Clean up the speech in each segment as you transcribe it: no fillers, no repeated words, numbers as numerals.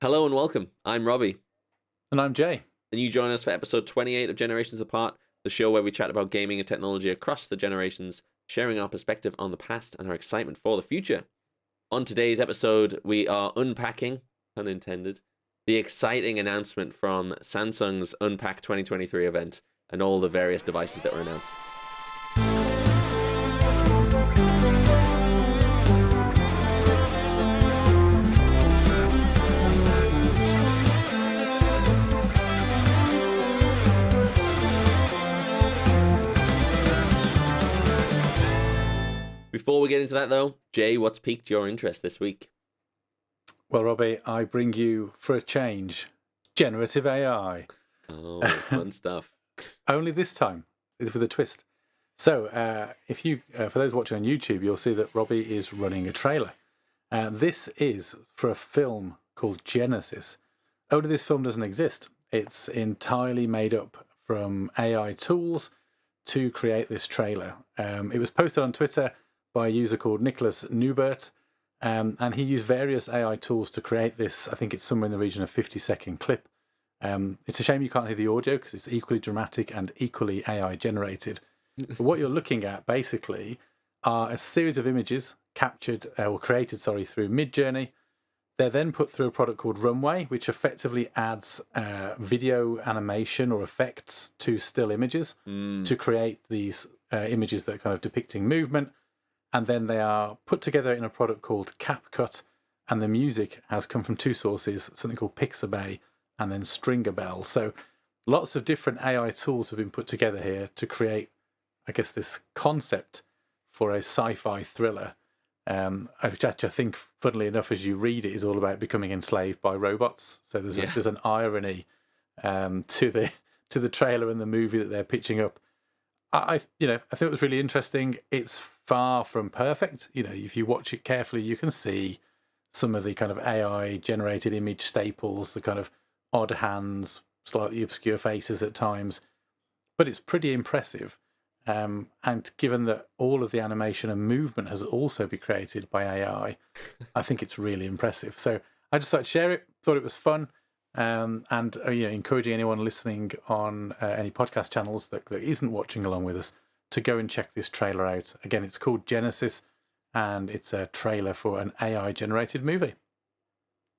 Hello and welcome. I'm Robbie, And I'm Jay. and you join us for episode 28 of Generations Apart, the show where we chat about gaming and technology across the generations, sharing our perspective on the past and our excitement for the future. On today's episode, we are unpacking, pun intended, the exciting announcement from Samsung's Unpacked 2023 event and all the various devices that were announced. Before we get into that, though, Jay, what's piqued your interest this week? Well, Robbie, I bring you, for a change, generative AI. Oh, fun stuff. Only this time, with a twist. So, if you, for those watching on YouTube, you'll see that Robbie is running a trailer. This is for a film called Genesis. Only this film doesn't exist. It's entirely made up from AI tools to create this trailer. It was posted on Twitter by a user called Nicholas Newbert, and he used various AI tools to create this. I think it's somewhere in the region of 50-second clip. It's a shame you can't hear the audio because it's equally dramatic and equally AI generated. But what you're looking at basically are a series of images captured or created, through Midjourney. They're then put through a product called Runway, which effectively adds video animation or effects to still images to create these images that are kind of depicting movement. And then they are put together in a product called CapCut, and the music has come from two sources, something called Pixabay and then Stringabell. So lots of different AI tools have been put together here to create, I guess, this concept for a sci-fi thriller, which I think, funnily enough, as you read it, is all about becoming enslaved by robots. So there's an irony to the trailer and the movie that they're pitching up. I think it was really interesting. It's far from perfect. If you watch it carefully, you can see some of the kind of AI generated image staples, the kind of odd hands, slightly obscure faces at times, but it's pretty impressive. And given that all of the animation and movement has also been created by AI, I think it's really impressive. So I just thought I'd share it. Thought it was fun. And encouraging anyone listening on any podcast channels that isn't watching along with us to go and check this trailer out. Again, it's called Genesis, and it's a trailer for an AI-generated movie.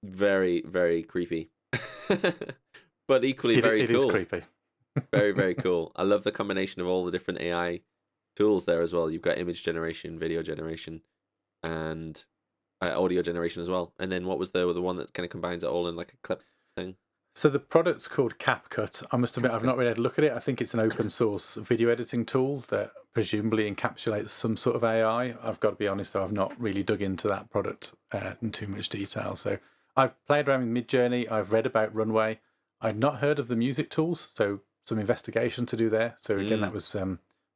Very, very creepy. But equally very cool. It is creepy. Very, very cool. I love the combination of all the different AI tools there as well. You've got image generation, video generation, and audio generation as well. And then what was the one that kind of combines it all in like a clip thing? So the product's called CapCut. I must admit, I've not really had a look at it. I think it's an open source video editing tool that presumably encapsulates some sort of AI. I've got to be honest, though, I've not really dug into that product in too much detail. So I've played around with Midjourney. I've read about Runway. I'd not heard of the music tools, so some investigation to do there. So again, that was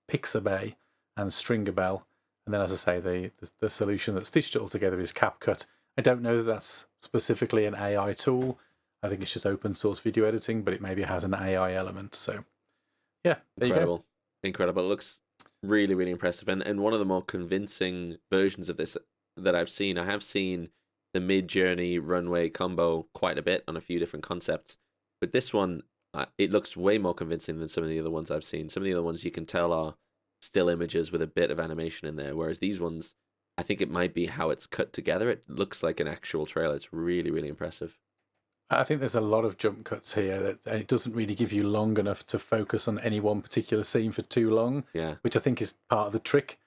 Pixabay and Stringabell. And then, as I say, the solution that stitched it all together is CapCut. I don't know that that's specifically an AI tool. I think it's just open source video editing, but it maybe has an AI element. So, yeah, there you go. Incredible. It looks really, really impressive. And one of the more convincing versions of this that I've seen, I have seen the Midjourney Runway combo quite a bit on a few different concepts. But this one, it looks way more convincing than some of the other ones I've seen. Some of the other ones you can tell are still images with a bit of animation in there, whereas these ones, I think it might be how it's cut together. It looks like an actual trailer. It's really, really impressive. I think there's a lot of jump cuts here and it doesn't really give you long enough to focus on any one particular scene for too long, which I think is part of the trick.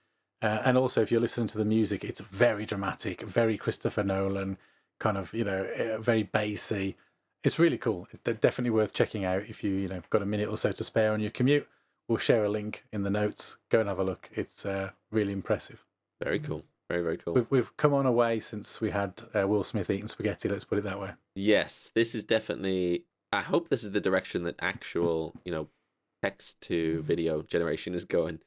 And also, if you're listening to the music, it's very dramatic, very Christopher Nolan, kind of, very bassy. It's really cool. It's definitely worth checking out if you got a minute or so to spare on your commute. We'll share a link in the notes. Go and have a look. It's really impressive. Very cool. Very, very cool. We've come on a way since we had Will Smith eating spaghetti, let's put it that way. Yes, this is definitely... I hope this is the direction that actual, text to video generation is going.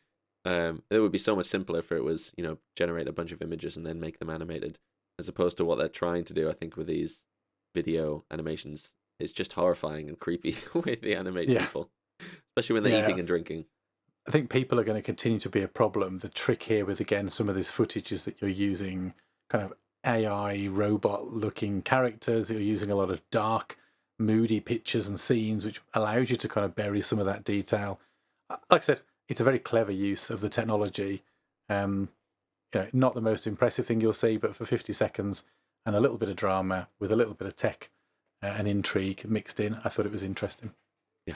It would be so much simpler if it was, generate a bunch of images and then make them animated, as opposed to what they're trying to do, I think, with these video animations. It's just horrifying and creepy the way they animate people, especially when they're eating and drinking. I think people are going to continue to be a problem. The trick here with, again, some of this footage is that you're using kind of AI robot-looking characters. You're using a lot of dark, moody pictures and scenes, which allows you to kind of bury some of that detail. Like I said, it's a very clever use of the technology. Not the most impressive thing you'll see, but for 50 seconds and a little bit of drama with a little bit of tech and intrigue mixed in, I thought it was interesting. Yeah,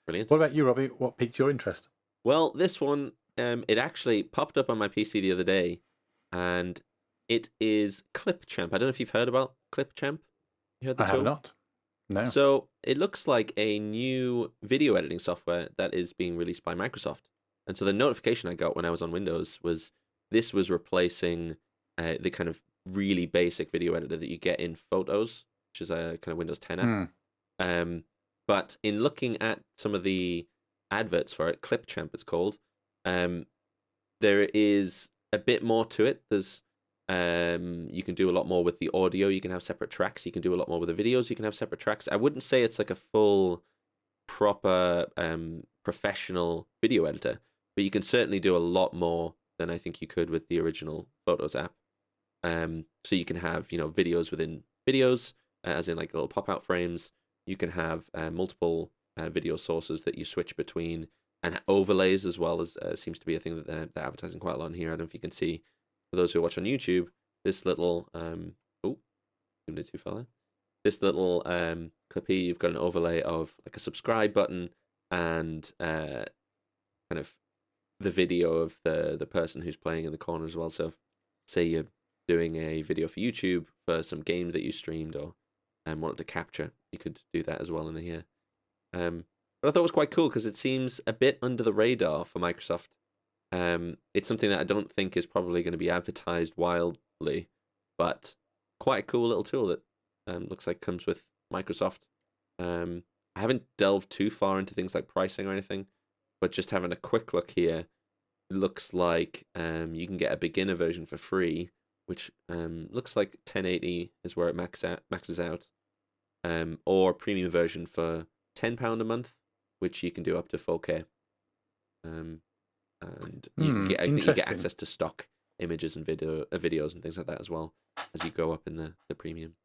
brilliant. What about you, Robbie? What piqued your interest? Well, this one, it actually popped up on my PC the other day, and it is Clipchamp. I don't know if you've heard about Clipchamp. You heard the I tool? have not. No. So it looks like a new video editing software that is being released by Microsoft. And so the notification I got when I was on Windows was this was replacing the kind of really basic video editor that you get in Photos, which is a kind of Windows 10 app. But in looking at some of the adverts for it, Clipchamp it's called, there is a bit more to it. There's you can do a lot more with the audio. You can have separate tracks. You can do a lot more with the videos. You can have separate tracks. I wouldn't say it's like a full, proper, professional video editor, but you can certainly do a lot more than I think you could with the original Photos app. So you can have, videos within videos, as in like little pop-out frames. You can have multiple video sources that you switch between, and overlays as well, as seems to be a thing that they're advertising quite a lot on here. I don't know if you can see, for those who watch on YouTube, this little zoomed in too far there. This little clip here, you've got an overlay of like a subscribe button and kind of the video of the person who's playing in the corner as well. So if, say you're doing a video for YouTube for some game that you streamed or wanted to capture, you could do that as well in here. But I thought it was quite cool because it seems a bit under the radar for Microsoft. It's something that I don't think is probably going to be advertised wildly, but quite a cool little tool that looks like comes with Microsoft. I haven't delved too far into things like pricing or anything, but just having a quick look here, it looks like you can get a beginner version for free, which looks like 1080 is where it maxes out, or premium version for £10 a month, which you can do up to 4K. And you can get, I think you get access to stock images and videos and things like that as well as you go up in the premium.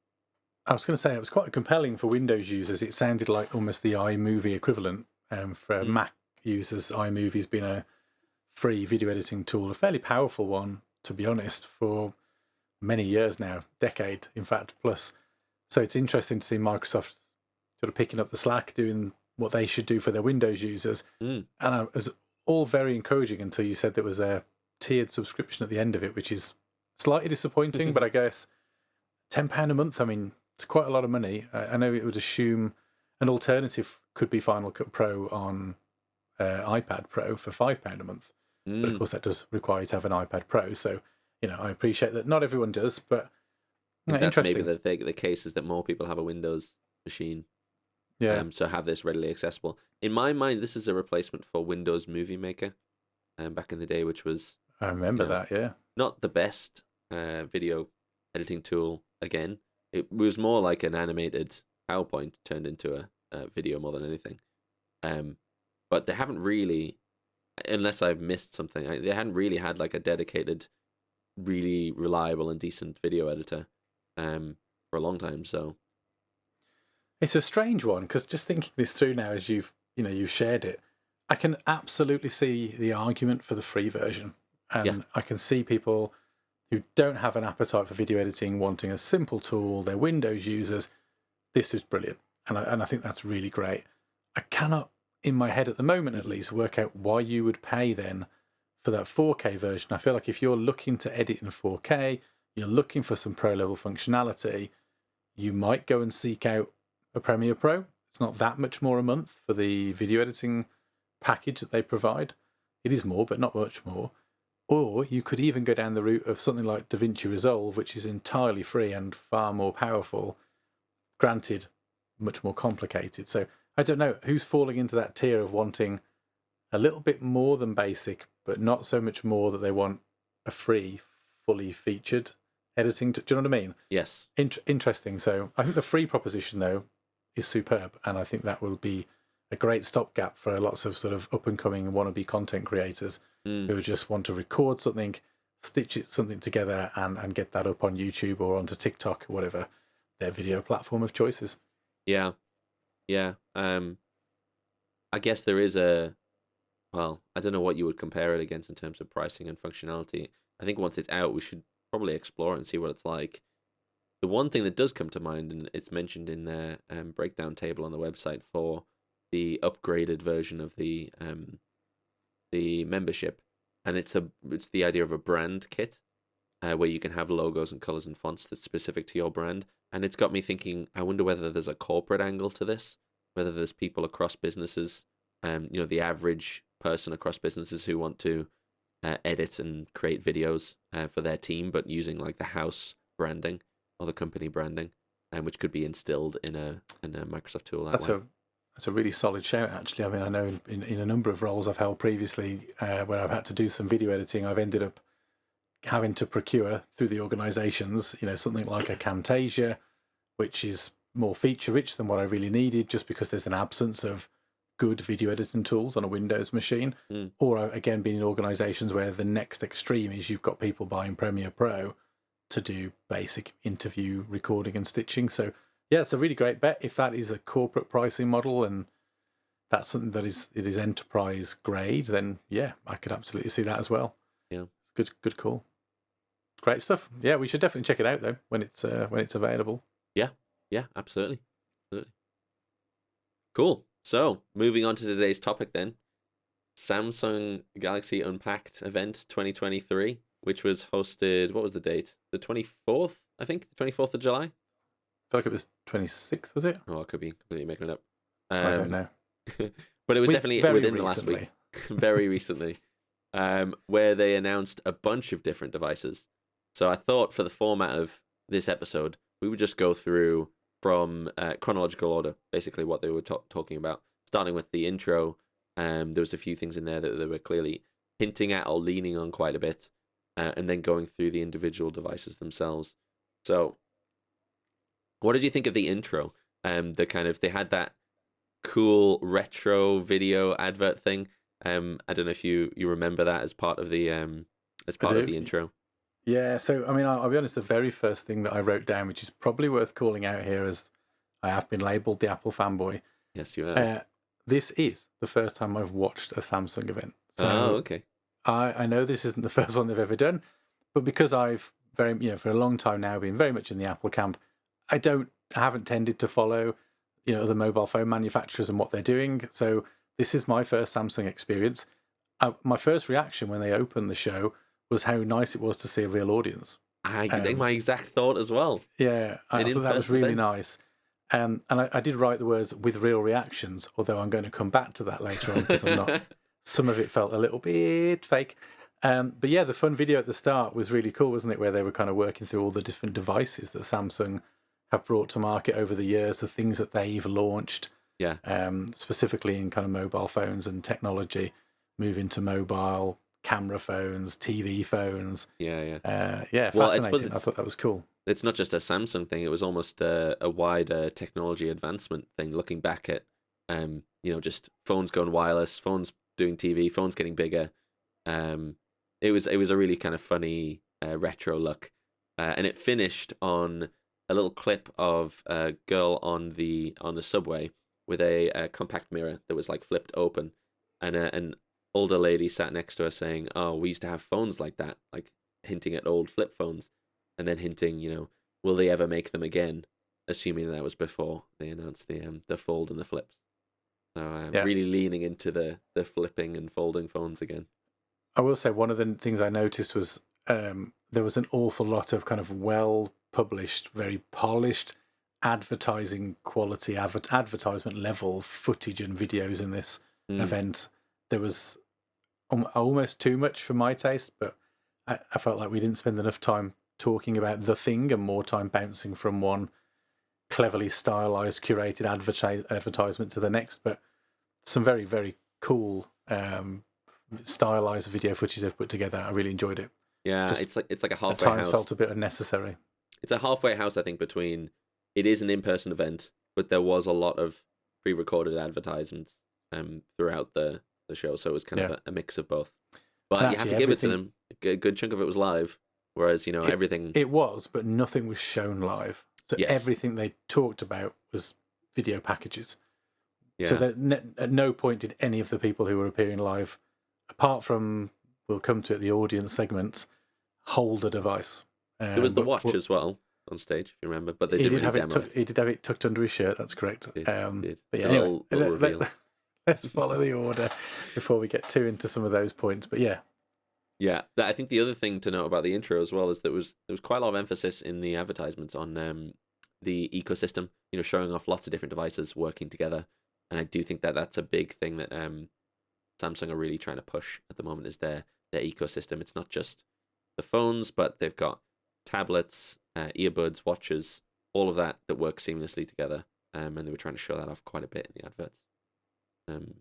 I was going to say it was quite compelling for Windows users. It sounded like almost the iMovie equivalent. For Mac users, iMovie's been a free video editing tool, a fairly powerful one, to be honest, for many years now, decade, in fact, plus. So it's interesting to see Microsoft sort of picking up the slack, doing what they should do for their Windows users. And it was all very encouraging until you said there was a tiered subscription at the end of it, which is slightly disappointing, but I guess £10 a month, I mean, it's quite a lot of money. I know it would assume an alternative could be Final Cut Pro on iPad Pro for £5 a month. But of course, that does require you to have an iPad Pro. So, I appreciate that not everyone does, but that's interesting. Maybe the case is that more people have a Windows machine. Yeah. So have this readily accessible. In my mind, this is a replacement for Windows Movie Maker back in the day, which was... I remember that, yeah. Not the best video editing tool again. It was more like an animated PowerPoint turned into a video more than anything. But they haven't really, unless I've missed something, they hadn't really had like a dedicated, really reliable and decent video editor for a long time. So it's a strange one because just thinking this through now as you've shared it, I can absolutely see the argument for the free version, and I can see people who don't have an appetite for video editing wanting a simple tool. They're Windows users. This is brilliant, and I think that's really great. I cannot, in my head at the moment at least, work out why you would pay then for that 4K version. I feel like if you're looking to edit in 4K, you're looking for some pro level functionality, you might go and seek out a Premiere Pro. It's not that much more a month for the video editing package that they provide. It is more, but not much more. Or you could even go down the route of something like DaVinci Resolve, which is entirely free and far more powerful. Granted, much more complicated. So I don't know who's falling into that tier of wanting a little bit more than basic, but not so much more that they want a free, fully featured editing. Do you know what I mean? Yes. Interesting. So I think the free proposition, though, is superb. And I think that will be a great stopgap for lots of sort of up-and-coming wannabe content creators who just want to record something, stitch something together and get that up on YouTube or onto TikTok or whatever their video platform of choice is. Yeah, yeah. I guess there is well, I don't know what you would compare it against in terms of pricing and functionality. I think once it's out, we should probably explore it and see what it's like. The one thing that does come to mind, and it's mentioned in their breakdown table on the website for the upgraded version of the membership, and it's the idea of a brand kit where you can have logos and colors and fonts that's specific to your brand. And it's got me thinking, I wonder whether there's a corporate angle to this, whether there's people across businesses, the average person across businesses who want to edit and create videos for their team, but using like the house branding or the company branding, which could be instilled in a Microsoft tool that way. That's a really solid shout, actually. I mean, I know in a number of roles I've held previously where I've had to do some video editing, I've ended up having to procure through the organisations, something like a Camtasia, which is more feature-rich than what I really needed, just because there's an absence of good video editing tools on a Windows machine. Or, again, being in organisations where the next extreme is you've got people buying Premiere Pro to do basic interview recording and stitching. So, yeah, it's a really great bet. If that is a corporate pricing model and that's something that is enterprise grade, then, yeah, I could absolutely see that as well. Yeah. Good call. Great stuff. Yeah, we should definitely check it out though when it's available. Yeah, absolutely. Cool. So moving on to today's topic then, Samsung Galaxy Unpacked event 2023, which was hosted. What was the date? The 24th, I think. 24th of July. I feel like it was 26th, was it? Oh, I could be completely making it up. I don't know. But it was definitely within the last week. Very recently. Where they announced a bunch of different devices. So I thought for the format of this episode, we would just go through from chronological order, basically what they were talking about, starting with the intro. There was a few things in there that they were clearly hinting at or leaning on quite a bit, and then going through the individual devices themselves. So what did you think of the intro? They had that cool retro video advert thing. I don't know if you remember that as part of the intro. Yeah, so I mean, I'll be honest, the very first thing that I wrote down, which is probably worth calling out here, as I have been labelled the Apple fanboy. Yes, you have. This is the first time I've watched a Samsung event. So okay. I know this isn't the first one they've ever done, but because I've for a long time now been very much in the Apple camp, I haven't tended to follow, the mobile phone manufacturers and what they're doing. So this is my first Samsung experience. My first reaction when they opened the show was how nice it was to see a real audience. I think my exact thought as well. Yeah, I thought that was really nice. And I did write the words "with real reactions," although I'm going to come back to that later on because I'm not. Some of it felt a little bit fake. But yeah, the fun video at the start was really cool, wasn't it? Where they were kind of working through all the different devices that Samsung have brought to market over the years, the things that they've launched. Yeah. Specifically in kind of mobile phones and technology, moving to mobile camera phones, TV phones. Yeah. Well, fascinating. I thought that was cool. It's not just a Samsung thing. It was almost a wider technology advancement thing. Looking back at, just phones going wireless, phones doing TV, phones getting bigger. It was a really kind of funny retro look, and it finished on a little clip of a girl on the subway with a compact mirror that was like flipped open, and an older lady sat next to her saying, "Oh, we used to have phones like that," like hinting at old flip phones, and then hinting, will they ever make them again? Assuming that was before they announced the fold and the flips. So really leaning into the flipping and folding phones again. I will say one of the things I noticed was there was an awful lot of kind of well-published, very polished advertising quality, advertisement level footage and videos in this event. There was almost too much for my taste, but I felt like we didn't spend enough time talking about the thing and more time bouncing from one cleverly stylized, curated advertisement to the next. But some very, very cool stylized video footage they've put together. I really enjoyed it. Yeah, it's like a halfway at times house. Felt a bit unnecessary. It's a halfway house, I think, between it is an in-person event, but there was a lot of pre-recorded advertisements throughout the show, so it was kind of a mix of both. But you have to give it to them. a good chunk of it was live, whereas It, everything. it was, but nothing was shown live. So Yes. everything they talked about was video packages. So Yeah. that at no point did any of the people who were appearing live, apart from, we'll come to it, the audience segments, hold a device. There was the watch But as well on stage, if you remember, but they he didn't did really have it. demo it. He did have it tucked under his shirt. That's correct. Did. But yeah, A anyway, little reveal. let's follow the order before we get too into some of those points. But yeah, Yeah, I think the other thing to note about the intro as well is there was quite a lot of emphasis in the advertisements on the ecosystem. Showing off lots of different devices working together, and I do think that that's a big thing that Samsung are really trying to push at the moment is their ecosystem. It's not just the phones, but they've got tablets, earbuds, watches, all of that work seamlessly together. And they were trying to show that off quite a bit in the adverts.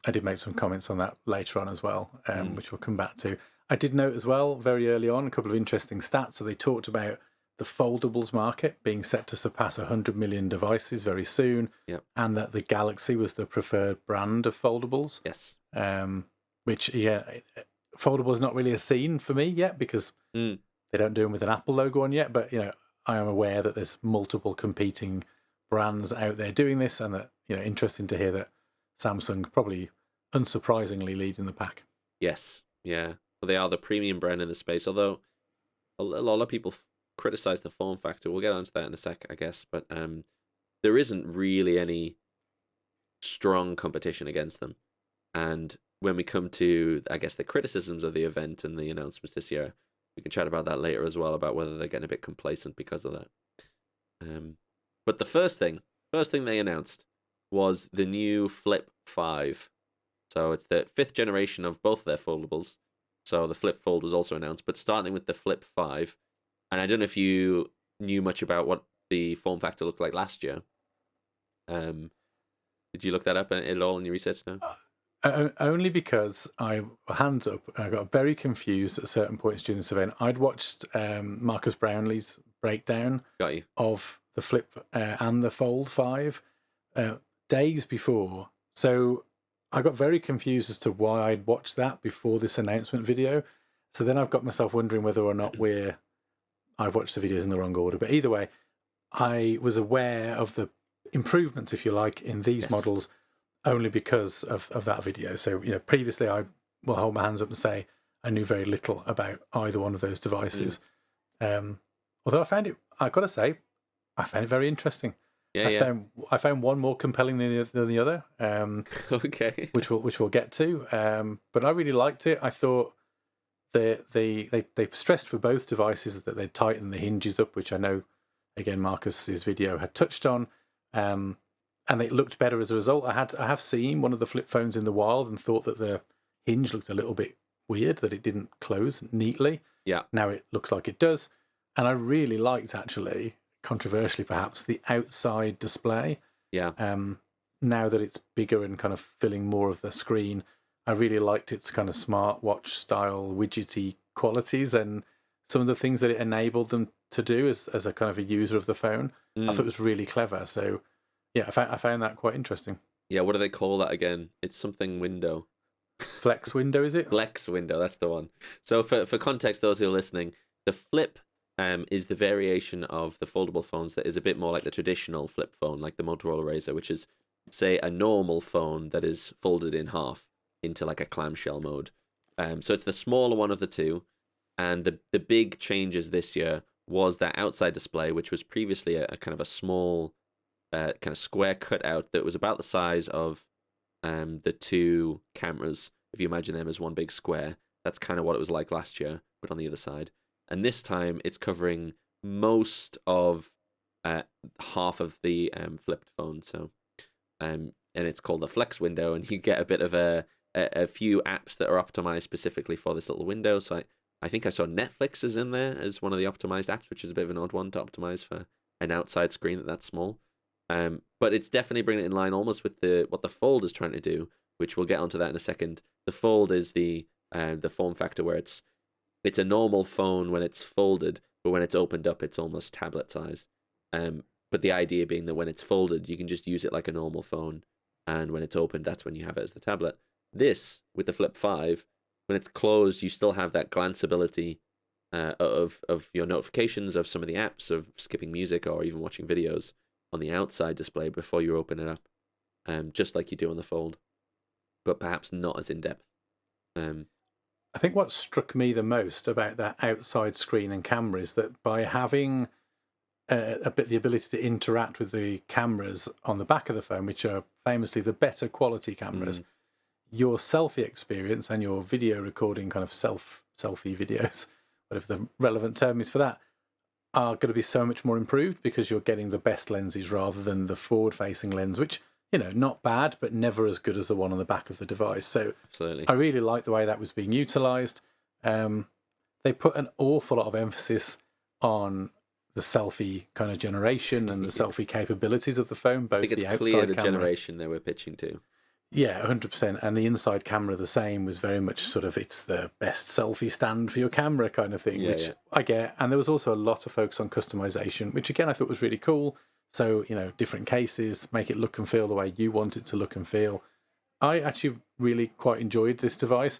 I did make some comments on that later on as well, which we'll come back to. I did note as well, very early on, a couple of interesting stats. So they talked about the foldables market being set to surpass 100 million devices very soon, and that the Galaxy was the preferred brand of foldables. Yes. Which, foldable is not really a scene for me yet because they don't do them with an Apple logo on yet. But, I am aware that there's multiple competing brands out there doing this, and that, interesting to hear that Samsung probably unsurprisingly leading the pack. Yes. Yeah. Well, they are the premium brand in the space, although a lot of people criticize the form factor. We'll get onto that in a sec, I guess. But there isn't really any strong competition against them. And when we come to, I guess, the criticisms of the event and the announcements this year, we can chat about that later as well, about whether they're getting a bit complacent because of that. But the first thing they announced was the new Flip 5. So it's the 5th generation of both of their foldables. So the Flip Fold was also announced, but starting with the Flip 5. And I don't know if you knew much about what the form factor looked like last year. Did you look that up at all in your research now? Only because hands up, I got very confused at certain points during this event. I'd watched Marcus Brownlee's breakdown of the Flip and the Fold 5 days before. So I got very confused as to why I'd watched that before this announcement video. So then I've got myself wondering whether or not I've watched the videos in the wrong order. But either way, I was aware of the improvements, if you like, in these models only because of that video. So, previously I will hold my hands up and say I knew very little about either one of those devices. Although I've got to say, I found it very interesting. I found one more compelling than the other. Okay. Which we'll get to. But I really liked it. I thought they've stressed for both devices that they'd tighten the hinges up, which I know, again, Marcus's video had touched on. And it looked better as a result. I have seen one of the flip phones in the wild and thought that the hinge looked a little bit weird, that it didn't close neatly. Yeah. Now it looks like it does. And I really liked, actually, controversially perhaps, the outside display. Yeah. Now that it's bigger and kind of filling more of the screen, I really liked its kind of smartwatch style widgety qualities and some of the things that it enabled them to do as a kind of a user of the phone. I thought it was really clever. So yeah, I found that quite interesting. Yeah, what do they call that again? It's something window. Flex window, is it? Flex window, that's the one. So for context, those who are listening, the Flip is the variation of the foldable phones that is a bit more like the traditional flip phone, like the Motorola Razr, which is, say, a normal phone that is folded in half into like a clamshell mode. So it's the smaller one of the two. And the big changes this year was that outside display, which was previously a kind of a small kind of square cutout that was about the size of the two cameras. If you imagine them as one big square, that's kind of what it was like last year, but on the other side. And this time it's covering most of half of the flipped phone. So, and it's called the Flex window, and you get a bit of a few apps that are optimized specifically for this little window. So I think I saw Netflix is in there as one of the optimized apps, which is a bit of an odd one to optimize for an outside screen that's small. But it's definitely bringing it in line almost with what the Fold is trying to do, which we'll get onto that in a second. The Fold is the form factor where it's a normal phone when it's folded, but when it's opened up, it's almost tablet size. But the idea being that when it's folded, you can just use it like a normal phone, and when it's opened, that's when you have it as the tablet. This, with the Flip 5, when it's closed, you still have that glanceability of your notifications, of some of the apps, of skipping music or even watching videos on the outside display before you open it up, just like you do on the Fold, but perhaps not as in depth. I think what struck me the most about that outside screen and camera is that by having the ability to interact with the cameras on the back of the phone, which are famously the better quality cameras, your selfie experience and your video recording, kind of selfie videos, whatever the relevant term is for that, are going to be so much more improved because you're getting the best lenses rather than the forward-facing lens, which, not bad, but never as good as the one on the back of the device. So Absolutely. I really like the way that was being utilised. They put an awful lot of emphasis on the selfie kind of generation and the selfie capabilities of the phone, both I think it's the outside clear the camera. generation they were pitching to. Yeah, 100%. And the inside camera, the same, was very much sort of, it's the best selfie stand for your camera kind of thing, which I get. And there was also a lot of focus on customization, which again, I thought was really cool. So, different cases, make it look and feel the way you want it to look and feel. I actually really quite enjoyed this device.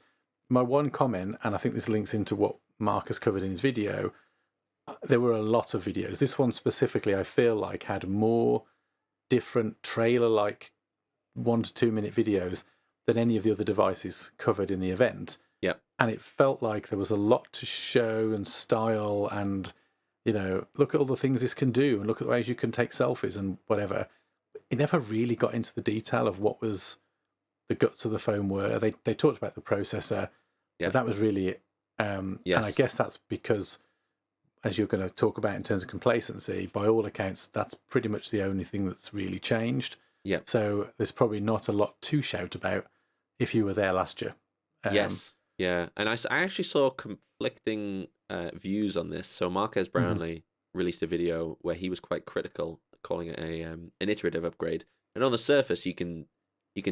My one comment, and I think this links into what Marcus covered in his video, there were a lot of videos. This one specifically, I feel like, had more different trailer-like 1 to 2 minute videos than any of the other devices covered in the event. Yep. And it felt like there was a lot to show and style and, look at all the things this can do and look at the ways you can take selfies and whatever. It never really got into the detail of what was the guts of the phone were. They talked about the processor, but that was really it. And I guess that's because, as you're going to talk about in terms of complacency, by all accounts, that's pretty much the only thing that's really changed. Yeah. So there's probably not a lot to shout about if you were there last year. Yes. Yeah. And I actually saw conflicting views on this. So Marques Brownlee released a video where he was quite critical, calling it an iterative upgrade. And on the surface, you can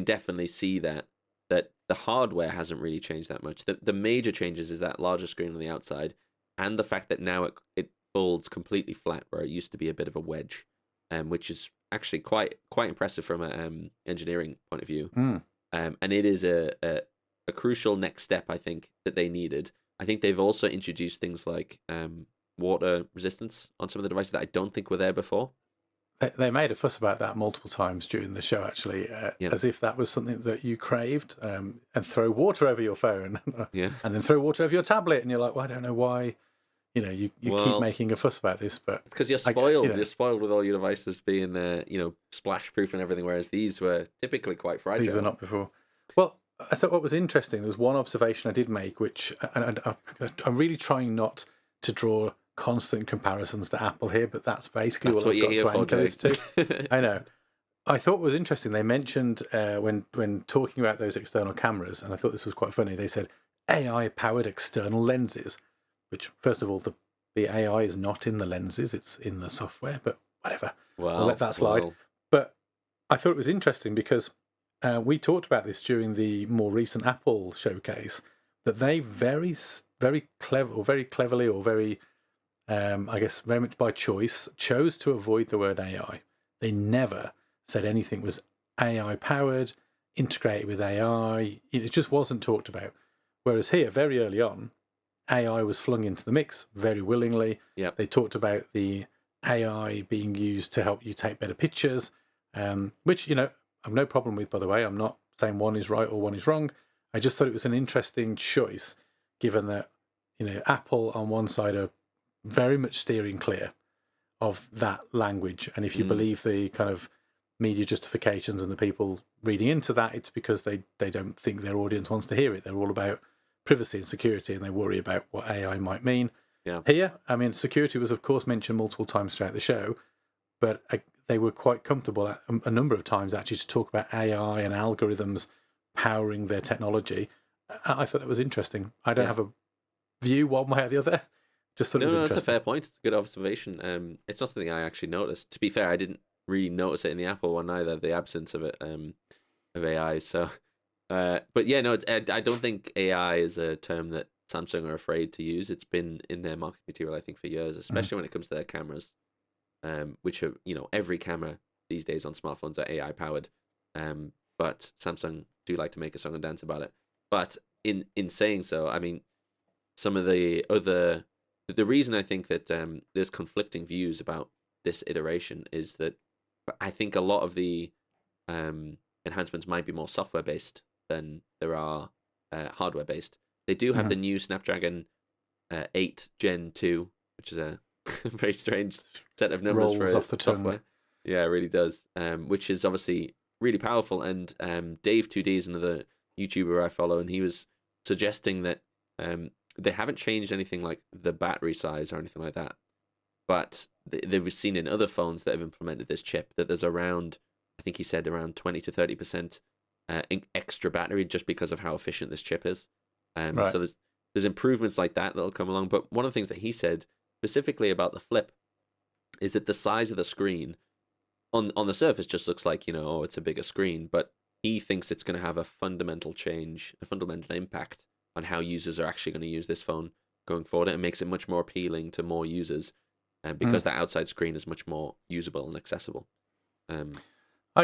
definitely see that the hardware hasn't really changed that much. The major changes is that larger screen on the outside, and the fact that now it folds completely flat, where it used to be a bit of a wedge, which is actually quite impressive from an engineering point of view. And it is a crucial next step, I think, that they needed. I think they've also introduced things like water resistance on some of the devices that I don't think were there before. They made a fuss about that multiple times during the show, actually, as if that was something that you craved, and throw water over your phone, and then throw water over your tablet, and you're like, well, I don't know why, you keep making a fuss about this, but it's because you're spoiled. You're spoiled with all your devices being, splash proof and everything, whereas these were typically quite fragile. These were not before. Well, I thought what was interesting, there was one observation I did make, which, and I'm really trying not to draw constant comparisons to Apple here, but that's basically what I've got to anchor this to. I know. I thought it was interesting. They mentioned when talking about those external cameras, and I thought this was quite funny. They said AI-powered external lenses, which, first of all, the AI is not in the lenses; it's in the software. But whatever, we'll let that slide. But I thought it was interesting because we talked about this during the more recent Apple showcase, that they very cleverly, or very I guess very much by choice, chose to avoid the word AI. They never said anything was AI powered, integrated with AI. It just wasn't talked about. Whereas here, very early on, AI was flung into the mix very willingly. Yep. They talked about the AI being used to help you take better pictures, which, I've no problem with, by the way. I'm not saying one is right or one is wrong. I just thought it was an interesting choice, given that, Apple on one side are very much steering clear of that language. And if you believe the kind of media justifications and the people reading into that, it's because they don't think their audience wants to hear it. They're all about privacy and security, and they worry about what AI might mean. Yeah. Here, security was, of course, mentioned multiple times throughout the show, but they were quite comfortable a number of times actually to talk about AI and algorithms powering their technology. I thought that was interesting. I don't have a view one way or the other. Just thought it was interesting. That's a fair point. It's a good observation. It's not something I actually noticed. To be fair, I didn't really notice it in the Apple one either, the absence of it, of AI. So, but yeah, no, I don't think AI is a term that Samsung are afraid to use. It's been in their marketing material, I think, for years, especially when it comes to their cameras, which are, every camera these days on smartphones are AI powered. But Samsung do like to make a song and dance about it. But in saying so, some of the other the reason I think that there's conflicting views about this iteration is that I think a lot of the enhancements might be more software based than there are hardware based. They do have Hmm. the new Snapdragon 8 Gen 2, which is a very strange set of numbers for Rolls a off the tongue. software. Yeah, it really does. Which is obviously really powerful. And Dave 2D is another YouTuber I follow, and he was suggesting that they haven't changed anything like the battery size or anything like that. But they've seen in other phones that have implemented this chip that there's around, I think he said around 20 to 30% extra battery just because of how efficient this chip is. Right. So there's improvements like that that'll come along. But one of the things that he said specifically about the Flip is that the size of the screen on the surface just looks like, oh, it's a bigger screen, but he thinks it's going to have a fundamental change, a fundamental impact on how users are actually going to use this phone going forward. It makes it much more appealing to more users, because that outside screen is much more usable and accessible. I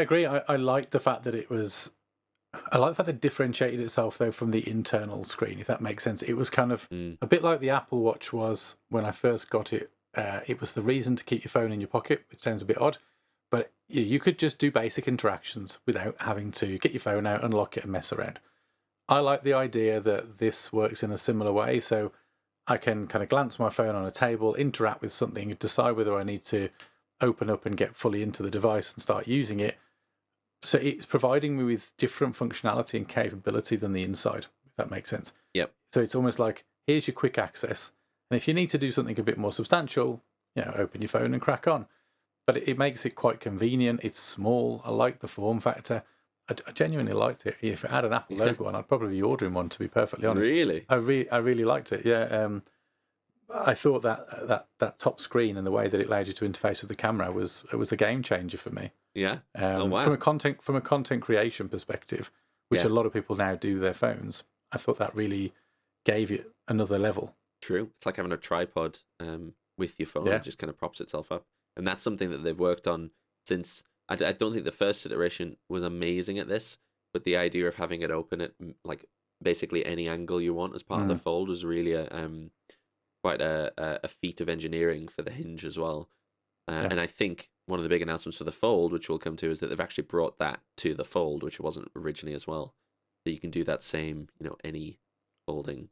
agree. I like the fact that I like the fact that it differentiated itself, though, from the internal screen, if that makes sense. It was kind of a bit like the Apple Watch was when I first got it. It was the reason to keep your phone in your pocket, which sounds a bit odd, but you could just do basic interactions without having to get your phone out, unlock it, and mess around. I like the idea that this works in a similar way, so I can kind of glance my phone on a table, interact with something, decide whether I need to open up and get fully into the device and start using it. So it's providing me with different functionality and capability than the inside, if that makes sense. Yep. So it's almost like, here's your quick access. And if you need to do something a bit more substantial, open your phone and crack on. But it makes it quite convenient. It's small. I like the form factor. I genuinely liked it. If it had an Apple logo on, I'd probably be ordering one, to be perfectly honest. Really? I really liked it. Yeah. I thought that top screen and the way that it allowed you to interface with the camera was a game changer for me. Yeah. Oh, wow. From a content creation perspective, which a lot of people now do with their phones, I thought that really gave it another level. True. It's like having a tripod with your phone. Yeah. It just kind of props itself up. And that's something that they've worked on since. I don't think the first iteration was amazing at this, but the idea of having it open at like basically any angle you want as part of the fold was really quite a feat of engineering for the hinge as well. And I think one of the big announcements for the fold, which we'll come to, is that they've actually brought that to the fold, which it wasn't originally as well. So you can do that same, any folding.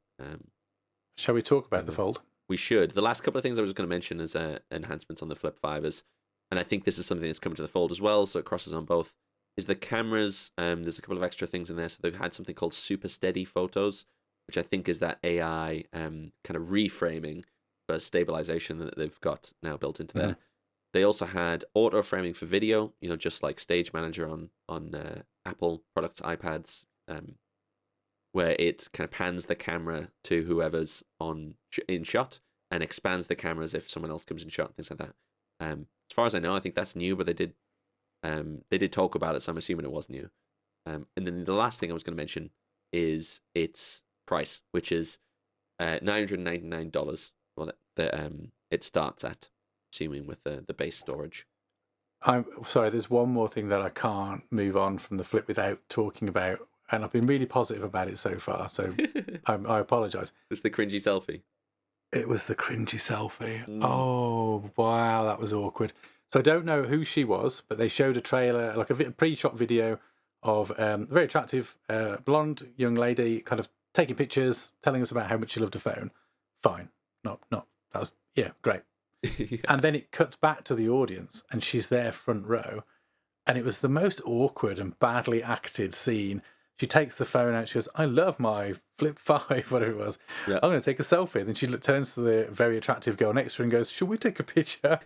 Shall we talk about the fold? We should. The last couple of things I was going to mention as enhancements on the Flip 5 is, and I think this is something that's coming to the fold as well, so it crosses on both, is the cameras. There's a couple of extra things in there. So they've had something called Super Steady Photos, which I think is that AI kind of reframing for stabilization that they've got now built into there. They also had auto framing for video, just like Stage Manager on Apple products, iPads, where it kind of pans the camera to whoever's in shot and expands the cameras if someone else comes in shot, things like that. As far as I know, I think that's new, but they did talk about it, so I'm assuming it was new. And then the last thing I was going to mention is its price, which is $999. Well, it starts at, assuming with the base storage. I'm sorry, there's one more thing that I can't move on from the Flip without talking about, and I've been really positive about it so far, so I apologise. It's the cringy selfie. It was the cringy selfie. Oh, wow, that was awkward. So I don't know who she was, but they showed a trailer, like a pre-shot video of a very attractive blonde young lady kind of taking pictures, telling us about how much she loved her phone. Fine. Not, that was, great. Yeah. And then it cuts back to the audience and she's there front row. And it was the most awkward and badly acted scene. She takes the phone out. She goes, I love my Flip 5, whatever it was. Yeah. I'm going to take a selfie. Then she turns to the very attractive girl next to her and goes, should we take a picture?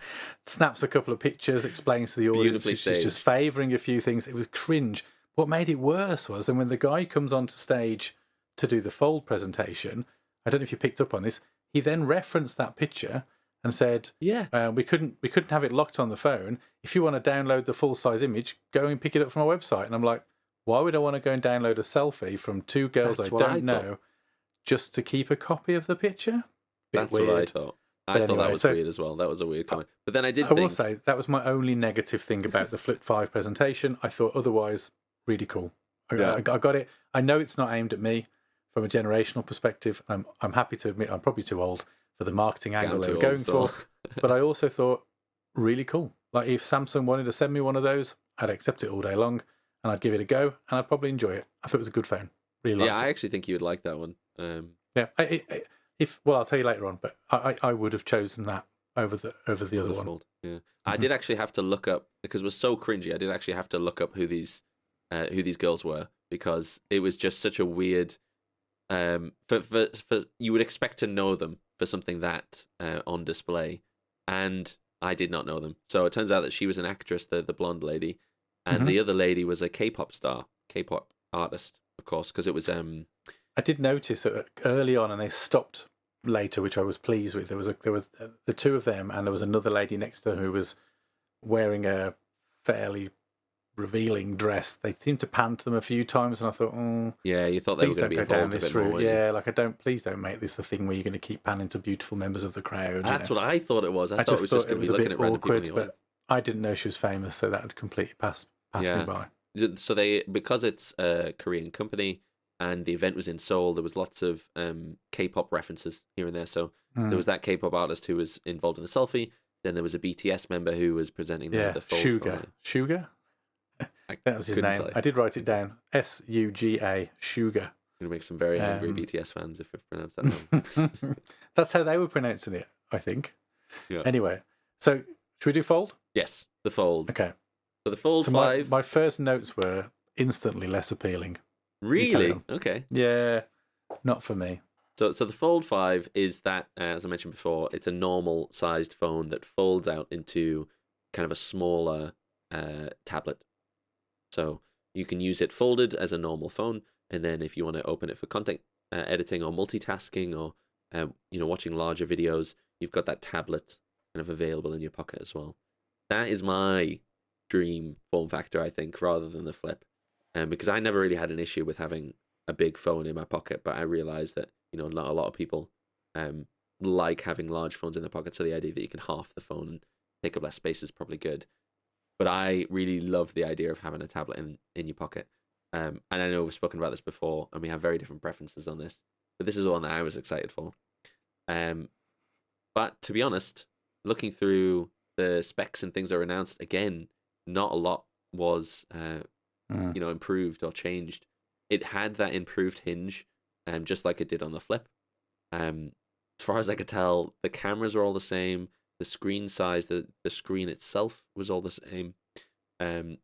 Snaps a couple of pictures, explains to the audience. She's just favouring a few things. It was cringe. What made it worse was, and when the guy comes onto stage to do the fold presentation, I don't know if you picked up on this, he then referenced that picture and said, we couldn't have it locked on the phone. If you want to download the full-size image, go and pick it up from our website. And I'm like, why would I want to go and download a selfie from two girls I don't know just to keep a copy of the picture? That's weird. What I thought. I thought that was weird as well. That was a weird comment. But then I will say, that was my only negative thing about the Flip 5 presentation. I thought otherwise, really cool. I got it. I know it's not aimed at me from a generational perspective. I'm happy to admit I'm probably too old for the marketing angle Down they to were going also. for. But I also thought, really cool. Like if Samsung wanted to send me one of those, I'd accept it all day long, and I'd give it a go, and I'd probably enjoy it. I thought it was a good phone. Really Yeah, liked I it. actually think you would like that one. Yeah, I'll tell you later on, but I would have chosen that over the other one. Fold. Yeah, I did actually have to look up because it was so cringy. I did actually have to look up who these girls were because it was just such a weird. For you would expect to know them for something that on display, and I did not know them. So it turns out that she was an actress, the blonde lady, and the other lady was a K-pop star, K-pop artist, of course, because it was I did notice early on, and they stopped later, which I was pleased with. There were the two of them, and there was another lady next to her who was wearing a fairly revealing dress. They seemed to pan to them a few times, and I thought, yeah, you thought they were please going to don't be go down involved a this bit more, route. weren't you? Yeah, like please don't make this the thing where you're going to keep panning to beautiful members of the crowd. That's what I thought it was. I thought it was just going to be a looking bit at random people in awkward, the audience. but I didn't know she was famous, so that had completely passed me by. So because it's a Korean company and the event was in Seoul, there was lots of K-pop references here and there. So there was that K-pop artist who was involved in the selfie. Then there was a BTS member who was presenting the fold. Suga. That was his name. I did write it down. Suga. Suga. Going to make some very angry BTS fans if I've pronounced that wrong. That's how they were pronouncing it, I think. Yeah. Anyway, so should we do fold? Yes, the fold. Okay. So the fold 5. My first notes were instantly less appealing. Really? Okay. Yeah, not for me. So the Fold 5 is that, as I mentioned before, it's a normal sized phone that folds out into kind of a smaller tablet. So you can use it folded as a normal phone, and then if you want to open it for content editing or multitasking or watching larger videos, you've got that tablet kind of available in your pocket as well. That is my dream form factor, I think, rather than the Flip, because I never really had an issue with having a big phone in my pocket, but I realized that not a lot of people like having large phones in their pocket, so the idea that you can half the phone and take up less space is probably good. But I really love the idea of having a tablet in your pocket. And I know we've spoken about this before, and we have very different preferences on this, but this is the one that I was excited for. But to be honest, looking through the specs and things that were announced, again, not a lot was improved or changed. It had that improved hinge, just like it did on the Flip. As far as I could tell, the cameras were all the same. The screen size, the screen itself was all the same. There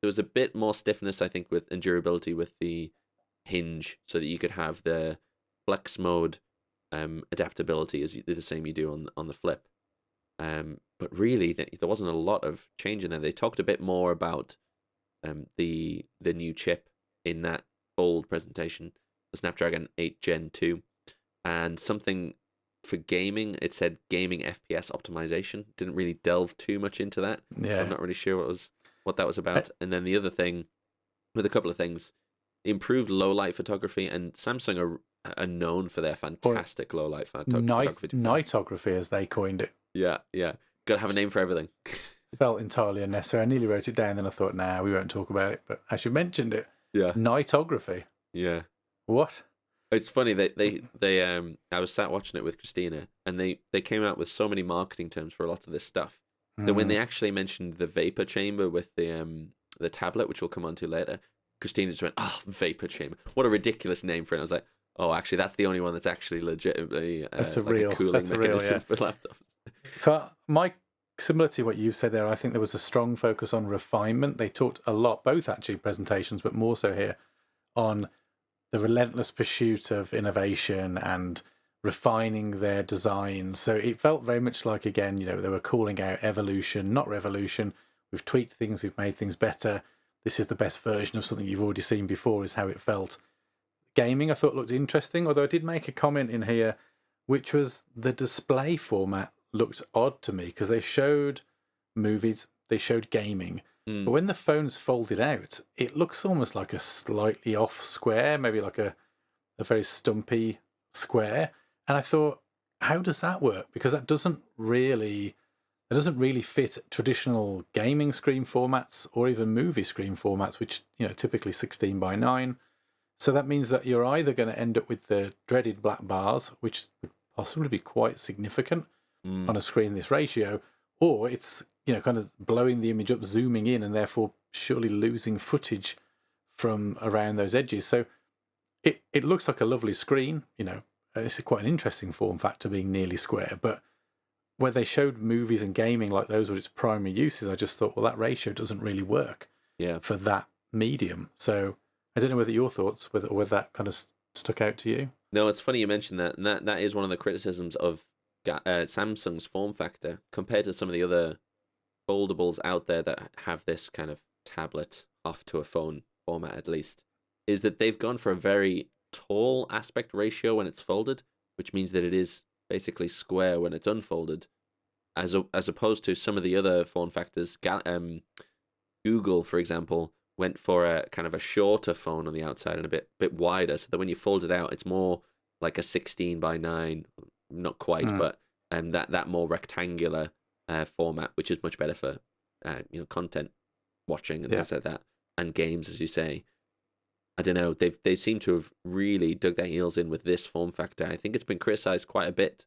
was a bit more stiffness, I think, and durability with the hinge, so that you could have the flex mode adaptability as the same you do on the Flip. But really, there wasn't a lot of change in there. They talked a bit more about the new chip in that old presentation, the Snapdragon 8 Gen 2, and something for gaming. It said gaming FPS optimization. Didn't really delve too much into that. Yeah, I'm not really sure what that was about. And then the other thing, with a couple of things, improved low light photography, and Samsung are known for their fantastic low light photography. Nightography, as they coined it. Yeah. Got to have a name for everything. Felt entirely unnecessary. I nearly wrote it down, then I thought, nah, we won't talk about it. But as you mentioned it, nightography. Yeah. What? It's funny they I was sat watching it with Christina, and they came out with so many marketing terms for a lot of this stuff. That when they actually mentioned the vapor chamber with the tablet, which we'll come on to later, Christina just went, vapor chamber. What a ridiculous name for it. And I was like, oh, actually, that's the only one that's actually legitimately a cooling mechanism for laptops. So similar to what you've said there, I think there was a strong focus on refinement. They talked a lot, both actually presentations, but more so here, on the relentless pursuit of innovation and refining their designs. So it felt very much like, again, they were calling out evolution, not revolution. We've tweaked things, we've made things better. This is the best version of something you've already seen before, is how it felt. Gaming, I thought, looked interesting, although I did make a comment in here, which was the display format looked odd to me, because they showed movies, they showed gaming, but when the phone's folded out, it looks almost like a slightly off square, maybe like a very stumpy square. And I thought, how does that work? Because that doesn't really fit traditional gaming screen formats or even movie screen formats, which typically 16:9. So that means that you're either going to end up with the dreaded black bars, which would possibly be quite significant Mm. on a screen this ratio, or it's kind of blowing the image up, zooming in, and therefore surely losing footage from around those edges. So it looks like a lovely screen. It's quite an interesting form factor being nearly square, but where they showed movies and gaming like those were its primary uses, I just thought, well, that ratio doesn't really work Yeah. for that medium. So I don't know whether your thoughts, whether that kind of stuck out to you. No, it's funny you mentioned that, and that is one of the criticisms of Samsung's form factor compared to some of the other foldables out there that have this kind of tablet off to a phone format, at least, is that they've gone for a very tall aspect ratio when it's folded, which means that it is basically square when it's unfolded, as opposed to some of the other form factors. Google, for example, went for a kind of a shorter phone on the outside and a bit wider, so that when you fold it out, it's more like a 16:9, not quite, but that more rectangular format, which is much better for content watching and things like that, and games, as you say. I don't know. They seem to have really dug their heels in with this form factor. I think it's been criticized quite a bit,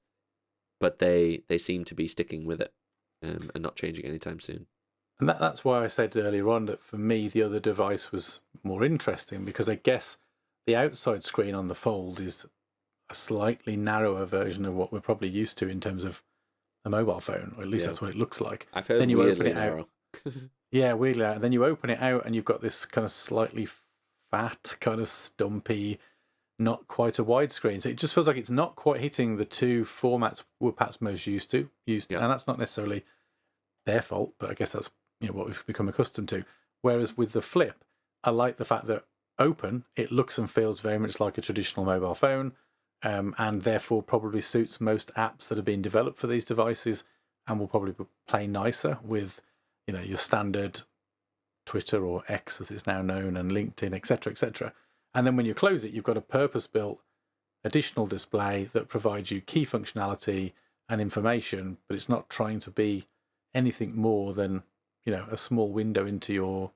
but they seem to be sticking with it and not changing anytime soon. And that's why I said earlier on that for me the other device was more interesting, because I guess the outside screen on the Fold is a slightly narrower version of what we're probably used to in terms of a mobile phone, or at least that's what it looks like. I've heard then you weirdly open it narrow. out. Yeah, weirdly narrow. Then you open it out and you've got this kind of slightly fat, kind of stumpy, not quite a widescreen. So it just feels like it's not quite hitting the two formats we're perhaps most used to. And that's not necessarily their fault, but I guess that's what we've become accustomed to. Whereas with the Flip, I like the fact that open, it looks and feels very much like a traditional mobile phone, and therefore probably suits most apps that are being developed for these devices, and will probably play nicer with your standard Twitter, or X as it's now known, and LinkedIn, etc., etc. And then when you close it, you've got a purpose-built additional display that provides you key functionality and information, but it's not trying to be anything more than a small window into your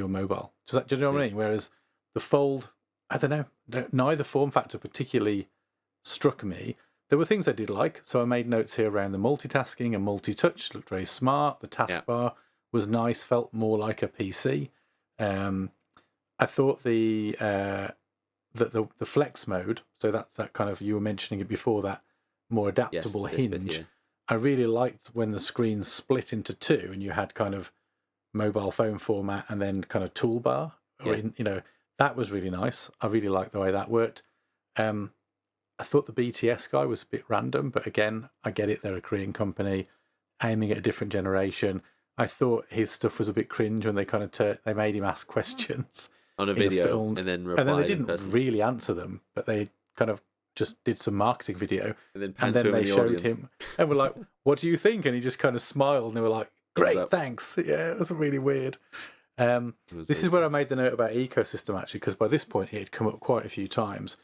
mobile. Do you know what I mean? Whereas the Fold, I don't know, neither form factor particularly struck me. There were things I did like, so I made notes here around the multitasking and multi-touch. Looked very smart. The taskbar was nice, felt more like a PC. I thought the flex mode, so that's that kind of, you were mentioning it before, that more adaptable hinge. I really liked when the screen split into two and you had kind of mobile phone format and then kind of toolbar. That was really nice. I really liked the way that worked. I thought the BTS guy was a bit random, but again, I get it. They're a Korean company aiming at a different generation. I thought his stuff was a bit cringe when they kind of they made him ask questions on a video and then they didn't really answer them, but they kind of just did some marketing video, and then they showed him and were like, "What do you think?" And he just kind of smiled, and they were like, "Great, thanks." Yeah, it was really weird. This is where I made the note about ecosystem, actually, because by this point it had come up quite a few times,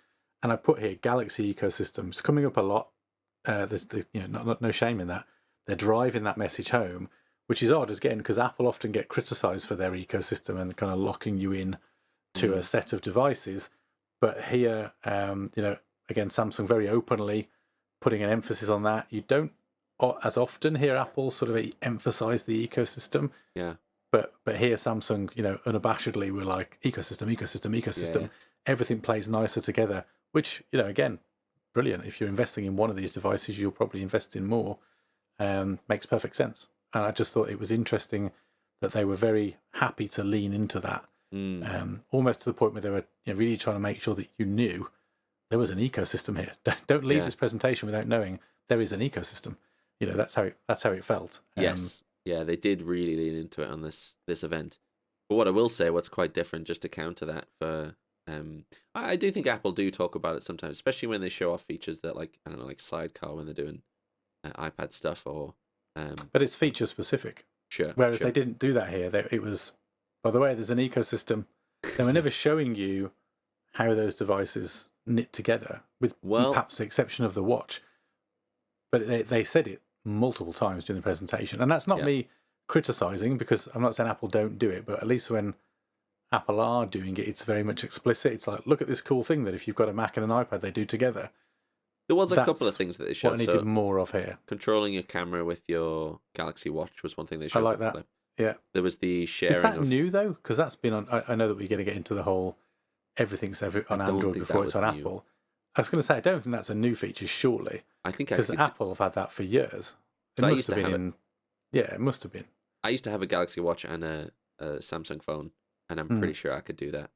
and I put here Galaxy ecosystem. It's coming up a lot. There's no shame in that. They're driving that message home, which is odd, again, because Apple often get criticised for their ecosystem and kind of locking you in to a set of devices. But here, again, Samsung very openly putting an emphasis on that. You don't as often hear Apple sort of emphasize the ecosystem. Yeah. But here, Samsung, unabashedly, we're like ecosystem. Yeah. Everything plays nicer together, which, again, brilliant. If you're investing in one of these devices, you'll probably invest in more. Makes perfect sense. And I just thought it was interesting that they were very happy to lean into that, almost to the point where they were really trying to make sure that you knew there was an ecosystem here. Don't leave this presentation without knowing there is an ecosystem. That's how it felt. Yes, they did really lean into it on this event. But what I will say, what's quite different, just to counter that, for I do think Apple do talk about it sometimes, especially when they show off features that, like, I don't know, like Sidecar when they're doing iPad stuff, or but it's feature specific. Sure. Whereas they didn't do that here. It was, by the way, there's an ecosystem. They were never showing you how those devices knit together, with perhaps the exception of the watch. But they said it multiple times during the presentation. And that's not me criticising, because I'm not saying Apple don't do it, but at least when Apple are doing it, it's very much explicit. It's like, look at this cool thing that if you've got a Mac and an iPad, they do together. There was a couple of That's things that they what showed. I needed more of here. Controlling your camera with your Galaxy Watch was one thing they showed. I like that. Flip. Yeah. There was the Is sharing that of. new though? Because that's been on. I know that we're going to get into the whole everything's I on don't Android think before that it's was on new. Apple. I was going to say I don't think that's a new feature, surely, I think because actually. Apple have had that for years. It So I must used have to been have in. Yeah, it must have been. I used to have a Galaxy Watch and a Samsung phone, and I'm pretty sure I could do that.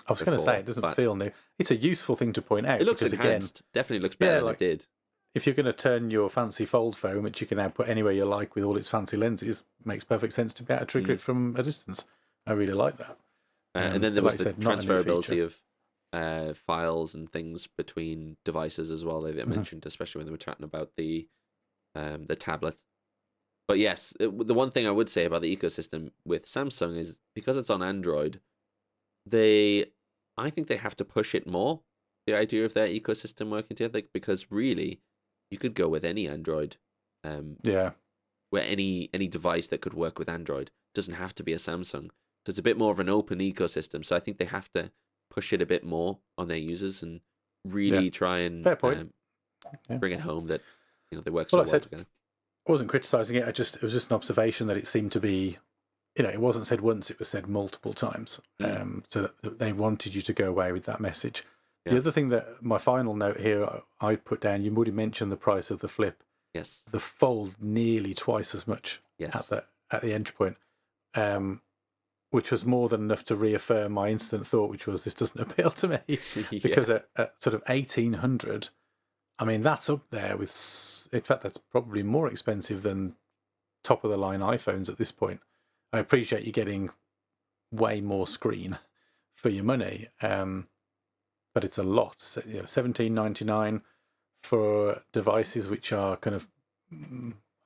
I was going to say Before, it doesn't but feel new. It's a useful thing to point out it looks because again, enhanced. Definitely looks better yeah, than it did. if you're going to turn your fancy fold phone, which you can now put anywhere you like with all its fancy lenses, makes perfect sense to be able to trigger it from a distance. I really like that. And then there but was like the I said, not a new transferability feature. of files and things between devices as well. They mentioned, especially when they were chatting about the tablet. But yes, the one thing I would say about the ecosystem with Samsung is because it's on Android, I think they have to push it more. The idea of their ecosystem working together, because really, you could go with any Android, Yeah, where any device that could work with Android doesn't have to be a Samsung. So it's a bit more of an open ecosystem. So I think they have to push it a bit more on their users and yeah. really try and Fair point. Yeah. bring it home that they work Well, so like I well said, together. I wasn't criticising it. It was just an observation that it seemed to be, it wasn't said once; it was said multiple times. So that they wanted you to go away with that message. Yeah. The other thing that my final note here I put down, you already mentioned the price of the Flip. Yes. The Fold nearly twice as much Yes. at the entry point, which was more than enough to reaffirm my instant thought, which was this doesn't appeal to me because at sort of 1,800, I mean that's up there with. In fact, that's probably more expensive than top of the line iPhones at this point. I appreciate you getting way more screen for your money, but it's a lot. So, $17.99 for devices which are kind of,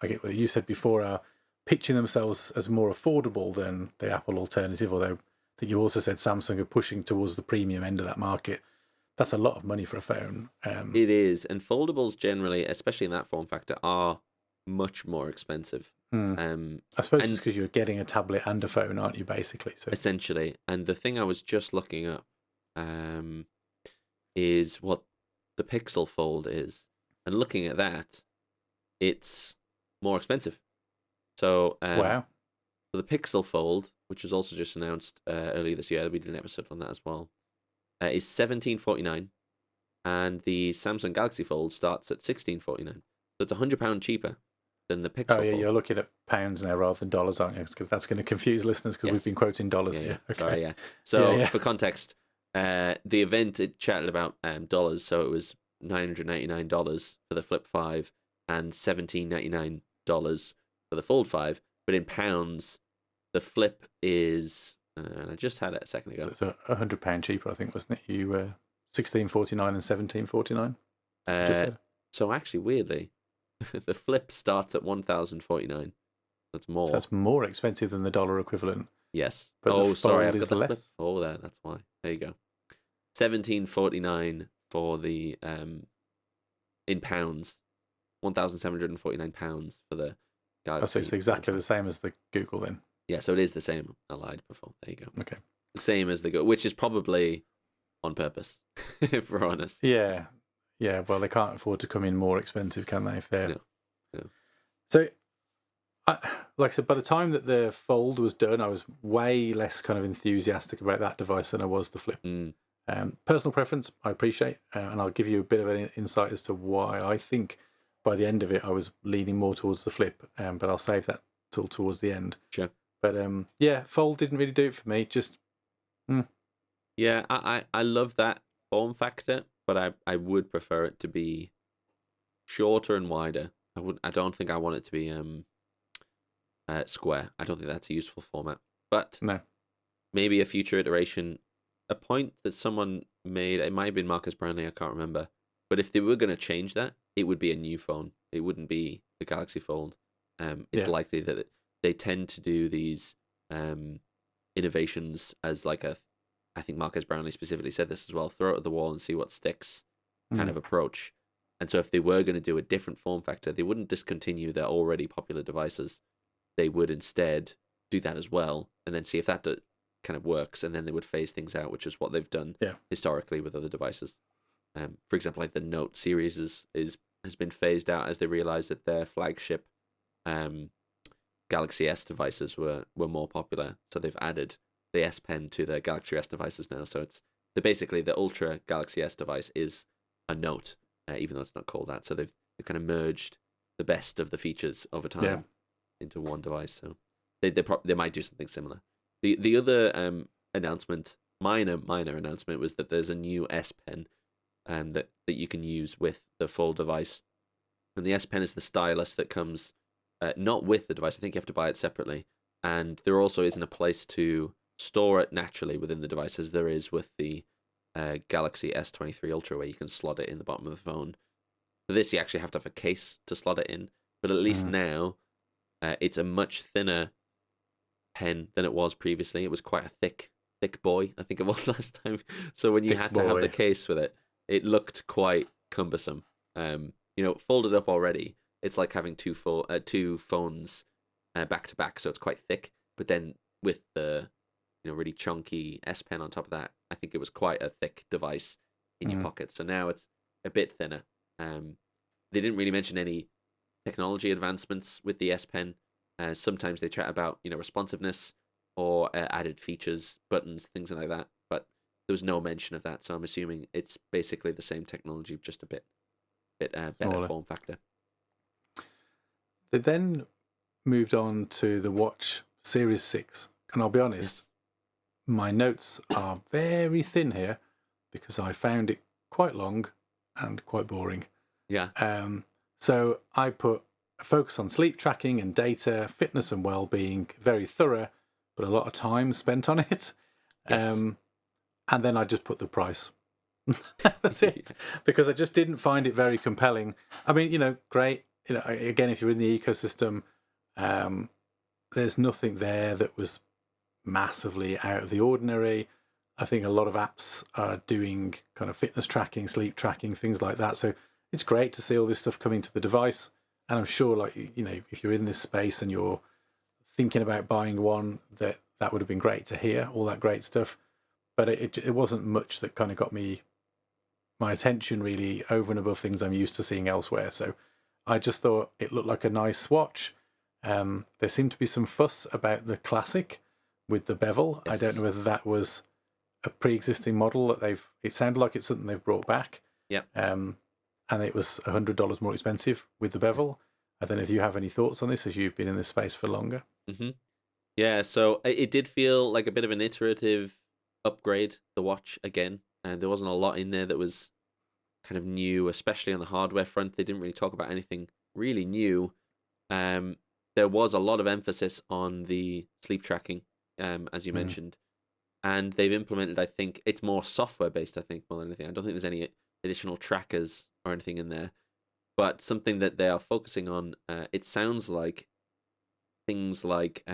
I get what you said before, are pitching themselves as more affordable than the Apple alternative. Although I think you also said Samsung are pushing towards the premium end of that market. That's a lot of money for a phone. It is, and foldables generally, especially in that form factor, are much more expensive. I suppose it's because you're getting a tablet and a phone, aren't you? Basically, so essentially. And the thing I was just looking up is what the Pixel Fold is, and looking at that, it's more expensive. So wow. So the Pixel Fold, which was also just announced earlier this year, we did an episode on that as well, is $17.49, and the Samsung Galaxy Fold starts at $16.49. So it's £100 cheaper than the Pixel Oh yeah, Fold. you're looking at pounds now rather than dollars, aren't you? Because that's going to confuse listeners because we've been quoting dollars. Yeah. Okay. Sorry, yeah. So for context, the event it chatted about dollars, so it was $999 for the Flip 5 and $17.99 for the Fold 5, but in pounds, the Flip is, and I just had it a second ago. So it's £100 cheaper, I think, wasn't it? You $16.49 and $17.49. So actually, weirdly, the Flip starts at $1,049. That's more. So that's more expensive than the dollar equivalent. Yes. But sorry, I've got the less. Flip. Oh, that's why. There you go. $17.49 for the in pounds. £1,749 for the Galaxy. Oh, so it's exactly the same as the Google then. Yeah, so it is the same. I lied before. There you go. Okay. The same as the Google, which is probably on purpose, if we're honest. Yeah. Yeah, well, they can't afford to come in more expensive, can they? If they're No. So, like I said, by the time that the Fold was done, I was way less kind of enthusiastic about that device than I was the Flip. Personal preference, I appreciate, and I'll give you a bit of an insight as to why I think by the end of it I was leaning more towards the Flip, but I'll save that till towards the end. Sure. But yeah, Fold didn't really do it for me. Just yeah, I love that form factor, but I would prefer it to be shorter and wider. I don't think I want it to be square. I don't think that's a useful format. But no. Maybe a future iteration. A point that someone made, it might have been Marcus Brownlee, I can't remember. But if they were going to change that, it would be a new phone. It wouldn't be the Galaxy Fold. It's likely that they tend to do these innovations as like I think Marcus Brownlee specifically said this as well, throw it at the wall and see what sticks kind of approach. And so if they were going to do a different form factor, they wouldn't discontinue their already popular devices. They would instead do that as well and then see if that kind of works, and then they would phase things out, which is what they've done historically with other devices. For example, like the Note series has been phased out as they realized that their flagship um, Galaxy S devices were more popular, so they've added the S Pen to the Galaxy S devices now. So basically the Ultra Galaxy S device is a Note, even though it's not called that. So they've kind of merged the best of the features over time into one device. So they might do something similar. The other announcement, minor announcement, was that there's a new S Pen that you can use with the full device, and the S Pen is the stylus that comes not with the device. I think you have to buy it separately, and there also isn't a place to store it naturally within the device as there is with the Galaxy S23 Ultra, where you can slot it in the bottom of the phone. For this, you actually have to have a case to slot it in, but at least now it's a much thinner pen than it was previously. It was quite a thick boy, I think it was last time. So when you had to have the case with it, it looked quite cumbersome. Folded up already, it's like having two phones back to back, so it's quite thick. But then with the really chunky S Pen on top of that, I think it was quite a thick device in your pocket. So now it's a bit thinner. They didn't really mention any technology advancements with the S Pen. Sometimes they chat about responsiveness or added features, buttons, things like that. But there was no mention of that, so I'm assuming it's basically the same technology, just a bit better form factor. They then moved on to the Watch Series 6, and I'll be honest, my notes are very thin here because I found it quite long and quite boring. Yeah. So I put a focus on sleep tracking and data, fitness and well-being, very thorough, but a lot of time spent on it. Yes. And then I just put the price. That's it. Because I just didn't find it very compelling. I mean, great. Again, if you're in the ecosystem, there's nothing there that was massively out of the ordinary. I think a lot of apps are doing kind of fitness tracking, sleep tracking, things like that. So it's great to see all this stuff coming to the device. And I'm sure, if you're in this space and you're thinking about buying one, that would have been great to hear, all that great stuff. But it wasn't much that kind of got my attention really over and above things I'm used to seeing elsewhere. So I just thought it looked like a nice watch. There seemed to be some fuss about the Classic with the bevel. Yes. I don't know whether that was a pre-existing model that it sounded like it's something they've brought back. Yep. And it was $100 more expensive with the bevel. I don't know if you have any thoughts on this, as you've been in this space for longer. Mm-hmm. Yeah, so it did feel like a bit of an iterative upgrade, the watch, again. And there wasn't a lot in there that was kind of new, especially on the hardware front. They didn't really talk about anything really new. There was a lot of emphasis on the sleep tracking, as you mentioned. And they've implemented, I think, it's more software-based, I think, more than anything. I don't think there's any additional trackers or anything in there. But something that they are focusing on, it sounds like things like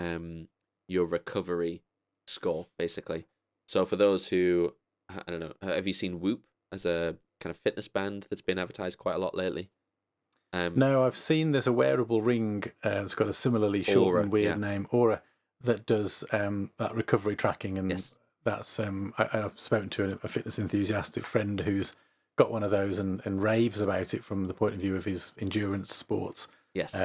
your recovery score, basically. So for those who, I don't know, have you seen Whoop as a kind of fitness band that's been advertised quite a lot lately? No, I've seen there's a wearable ring that's got a similarly short and weird name, Aura, that does that recovery tracking. And that's I've spoken to a fitness enthusiastic friend who's got one of those and raves about it from the point of view of his endurance sports. Yes.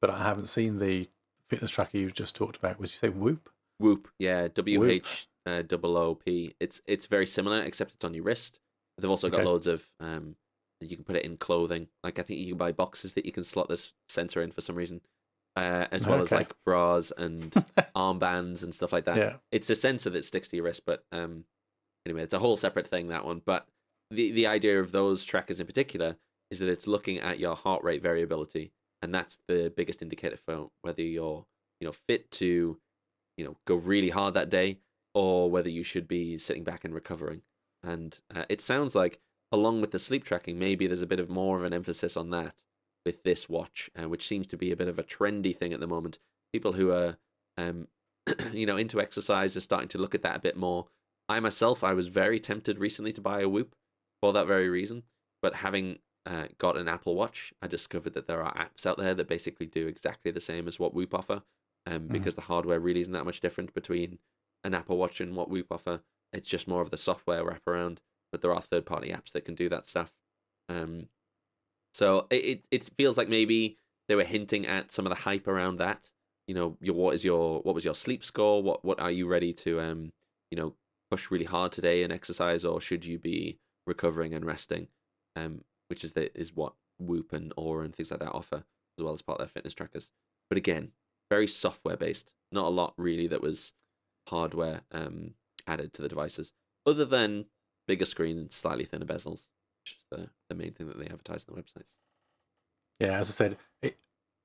But I haven't seen the fitness tracker you just talked about. Was you say Whoop? Whoop, yeah, WHOOP. It's very similar, except it's on your wrist. They've also got loads of you can put it in clothing. Like I think you can buy boxes that you can slot this sensor in for some reason, as well as like bras and armbands and stuff like that. Yeah. It's a sensor that sticks to your wrist, but anyway, it's a whole separate thing, that one. But the idea of those trackers in particular is that it's looking at your heart rate variability, and that's the biggest indicator for whether you're fit to go really hard that day, or whether you should be sitting back and recovering. And it sounds like, along with the sleep tracking, maybe there's a bit of more of an emphasis on that with this watch, which seems to be a bit of a trendy thing at the moment. People who are, into exercise are starting to look at that a bit more. I myself, I was very tempted recently to buy a Whoop for that very reason. But having got an Apple Watch, I discovered that there are apps out there that basically do exactly the same as what Whoop offer. Because the hardware really isn't that much different between an Apple Watch and what Whoop offer. It's just more of the software wraparound. but there are third-party apps that can do that stuff. So it feels like maybe they were hinting at some of the hype around that. What was your sleep score? What are you ready to push really hard today and exercise, or should you be recovering and resting? Which is what Whoop and Aura and things like that offer, as well as part of their fitness trackers. But again, very software based. Not a lot really that was hardware added to the devices, other than bigger screens and slightly thinner bezels, which is the main thing that they advertise on the website. Yeah, as I said,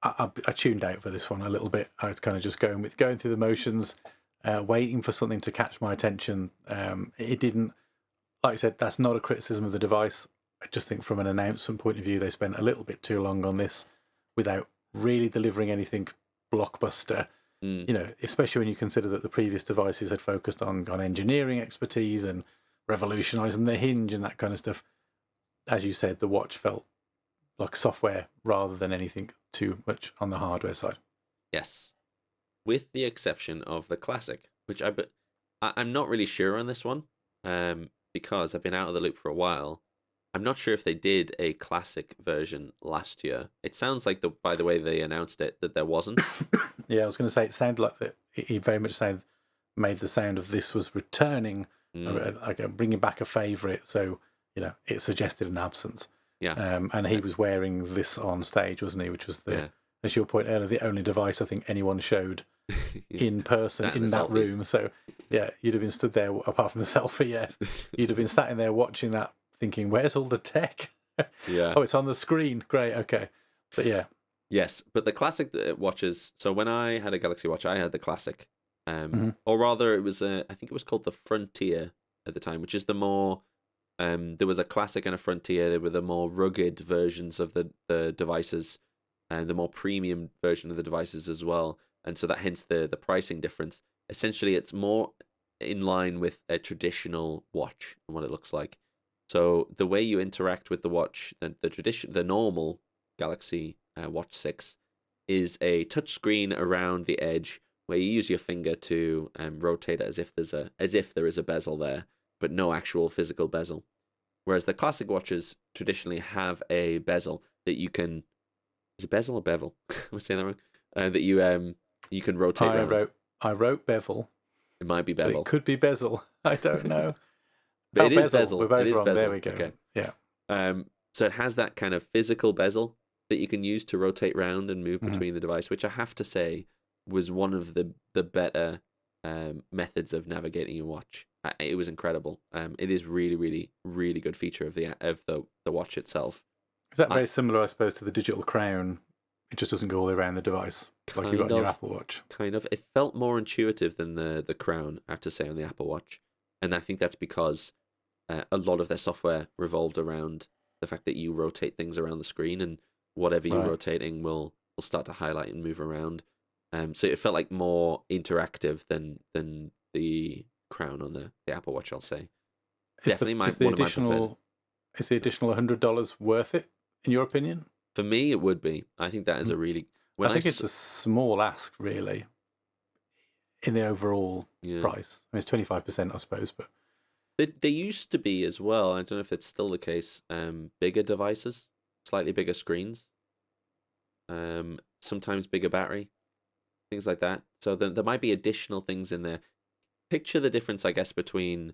I tuned out for this one a little bit. I was kind of just going through the motions, waiting for something to catch my attention. It didn't. Like I said, that's not a criticism of the device. I just think from an announcement point of view, they spent a little bit too long on this without really delivering anything blockbuster. Especially when you consider that the previous devices had focused on engineering expertise and revolutionising the hinge and that kind of stuff. As you said, the watch felt like software rather than anything too much on the hardware side. Yes, with the exception of the Classic, which I'm not really sure on this one, because I've been out of the loop for a while. I'm not sure if they did a Classic version last year. It sounds like, by the way they announced it, that there wasn't. Yeah, I was going to say, it sounded like that. It very much made the sound of this was returning, like bringing back a favourite. So, it suggested an absence. Yeah. And he was wearing this on stage, wasn't he? Which was as your point earlier, the only device I think anyone showed in person in that room. So, yeah, you'd have been stood there, apart from the selfie, yes. You'd have been sat in there watching that, thinking, where's all the tech? Yeah. Oh, it's on the screen. Great, okay. But yeah. Yes, but the Classic watches, so when I had a Galaxy Watch, I had the Classic. Or rather, I think it was called the Frontier at the time, which is the more... there was a Classic and a Frontier. They were the more rugged versions of the devices, and the more premium version of the devices as well. And so that hence the pricing difference. Essentially, it's more in line with a traditional watch and what it looks like. So the way you interact with the watch, the normal Galaxy Watch 6 is a touchscreen around the edge where you use your finger to rotate it as if there is a bezel there, but no actual physical bezel. Whereas the Classic watches traditionally have a bezel that you can... Is it bezel or bevel? Am I saying that wrong? That you can rotate around. I wrote bevel. It might be bevel. It could be bezel. I don't know. But it is bezel. We're both wrong. Bezel. There we go. Okay. Yeah. So it has that kind of physical bezel that you can use to rotate around and move between the device, which I have to say was one of the better methods of navigating your watch. It was incredible. It is really, really, really good feature of the watch itself. Is that very similar, I suppose, to the digital crown? It just doesn't go all the way around the device like you got on your Apple Watch. Kind of. It felt more intuitive than the crown, I have to say, on the Apple Watch. And I think that's because a lot of their software revolved around the fact that you rotate things around the screen, and whatever you're rotating will start to highlight and move around. So it felt like more interactive than the crown on the Apple Watch, I'll say. Definitely one of my preferred. Is the additional $100 worth it, in your opinion? For me, it would be. I think that is a really... I think it's a small ask, really, in the overall price. I mean, it's 25%, I suppose, but... They used to be as well, I don't know if it's still the case, bigger devices, slightly bigger screens, sometimes bigger battery, things like that. So there might be additional things in there. Picture the difference, I guess, between...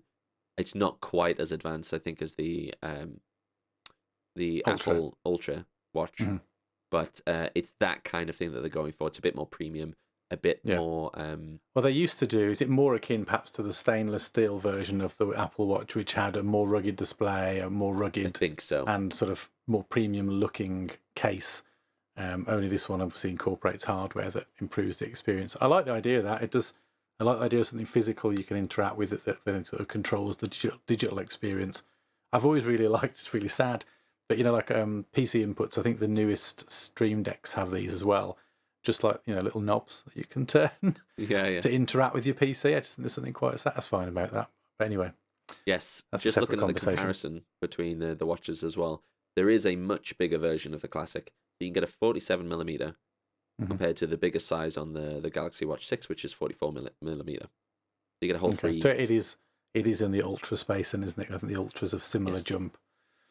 It's not quite as advanced, I think, as the Apple Ultra watch, but it's that kind of thing that they're going for. It's a bit more premium, a bit more... Well, they used to do, is it more akin perhaps to the stainless steel version of the Apple Watch, which had a more rugged display, a more rugged... I think so. And sort of more premium looking case. Only this one obviously incorporates hardware that improves the experience. I like the idea of that. I like the idea of something physical you can interact with that sort of controls the digital experience. I've always really liked, it's really sad, but like PC inputs, I think the newest Stream Decks have these as well. Just like, little knobs that you can turn to interact with your PC. I just think there's something quite satisfying about that. But anyway. Yes, that's just looking at the comparison between the watches as well. There is a much bigger version of the Classic. You can get a 47mm compared to the biggest size on the Galaxy Watch 6, which is 44mm. So you get a whole free... So it is it is in the Ultra space, and isn't it? I think the Ultra's a similar Yes. jump.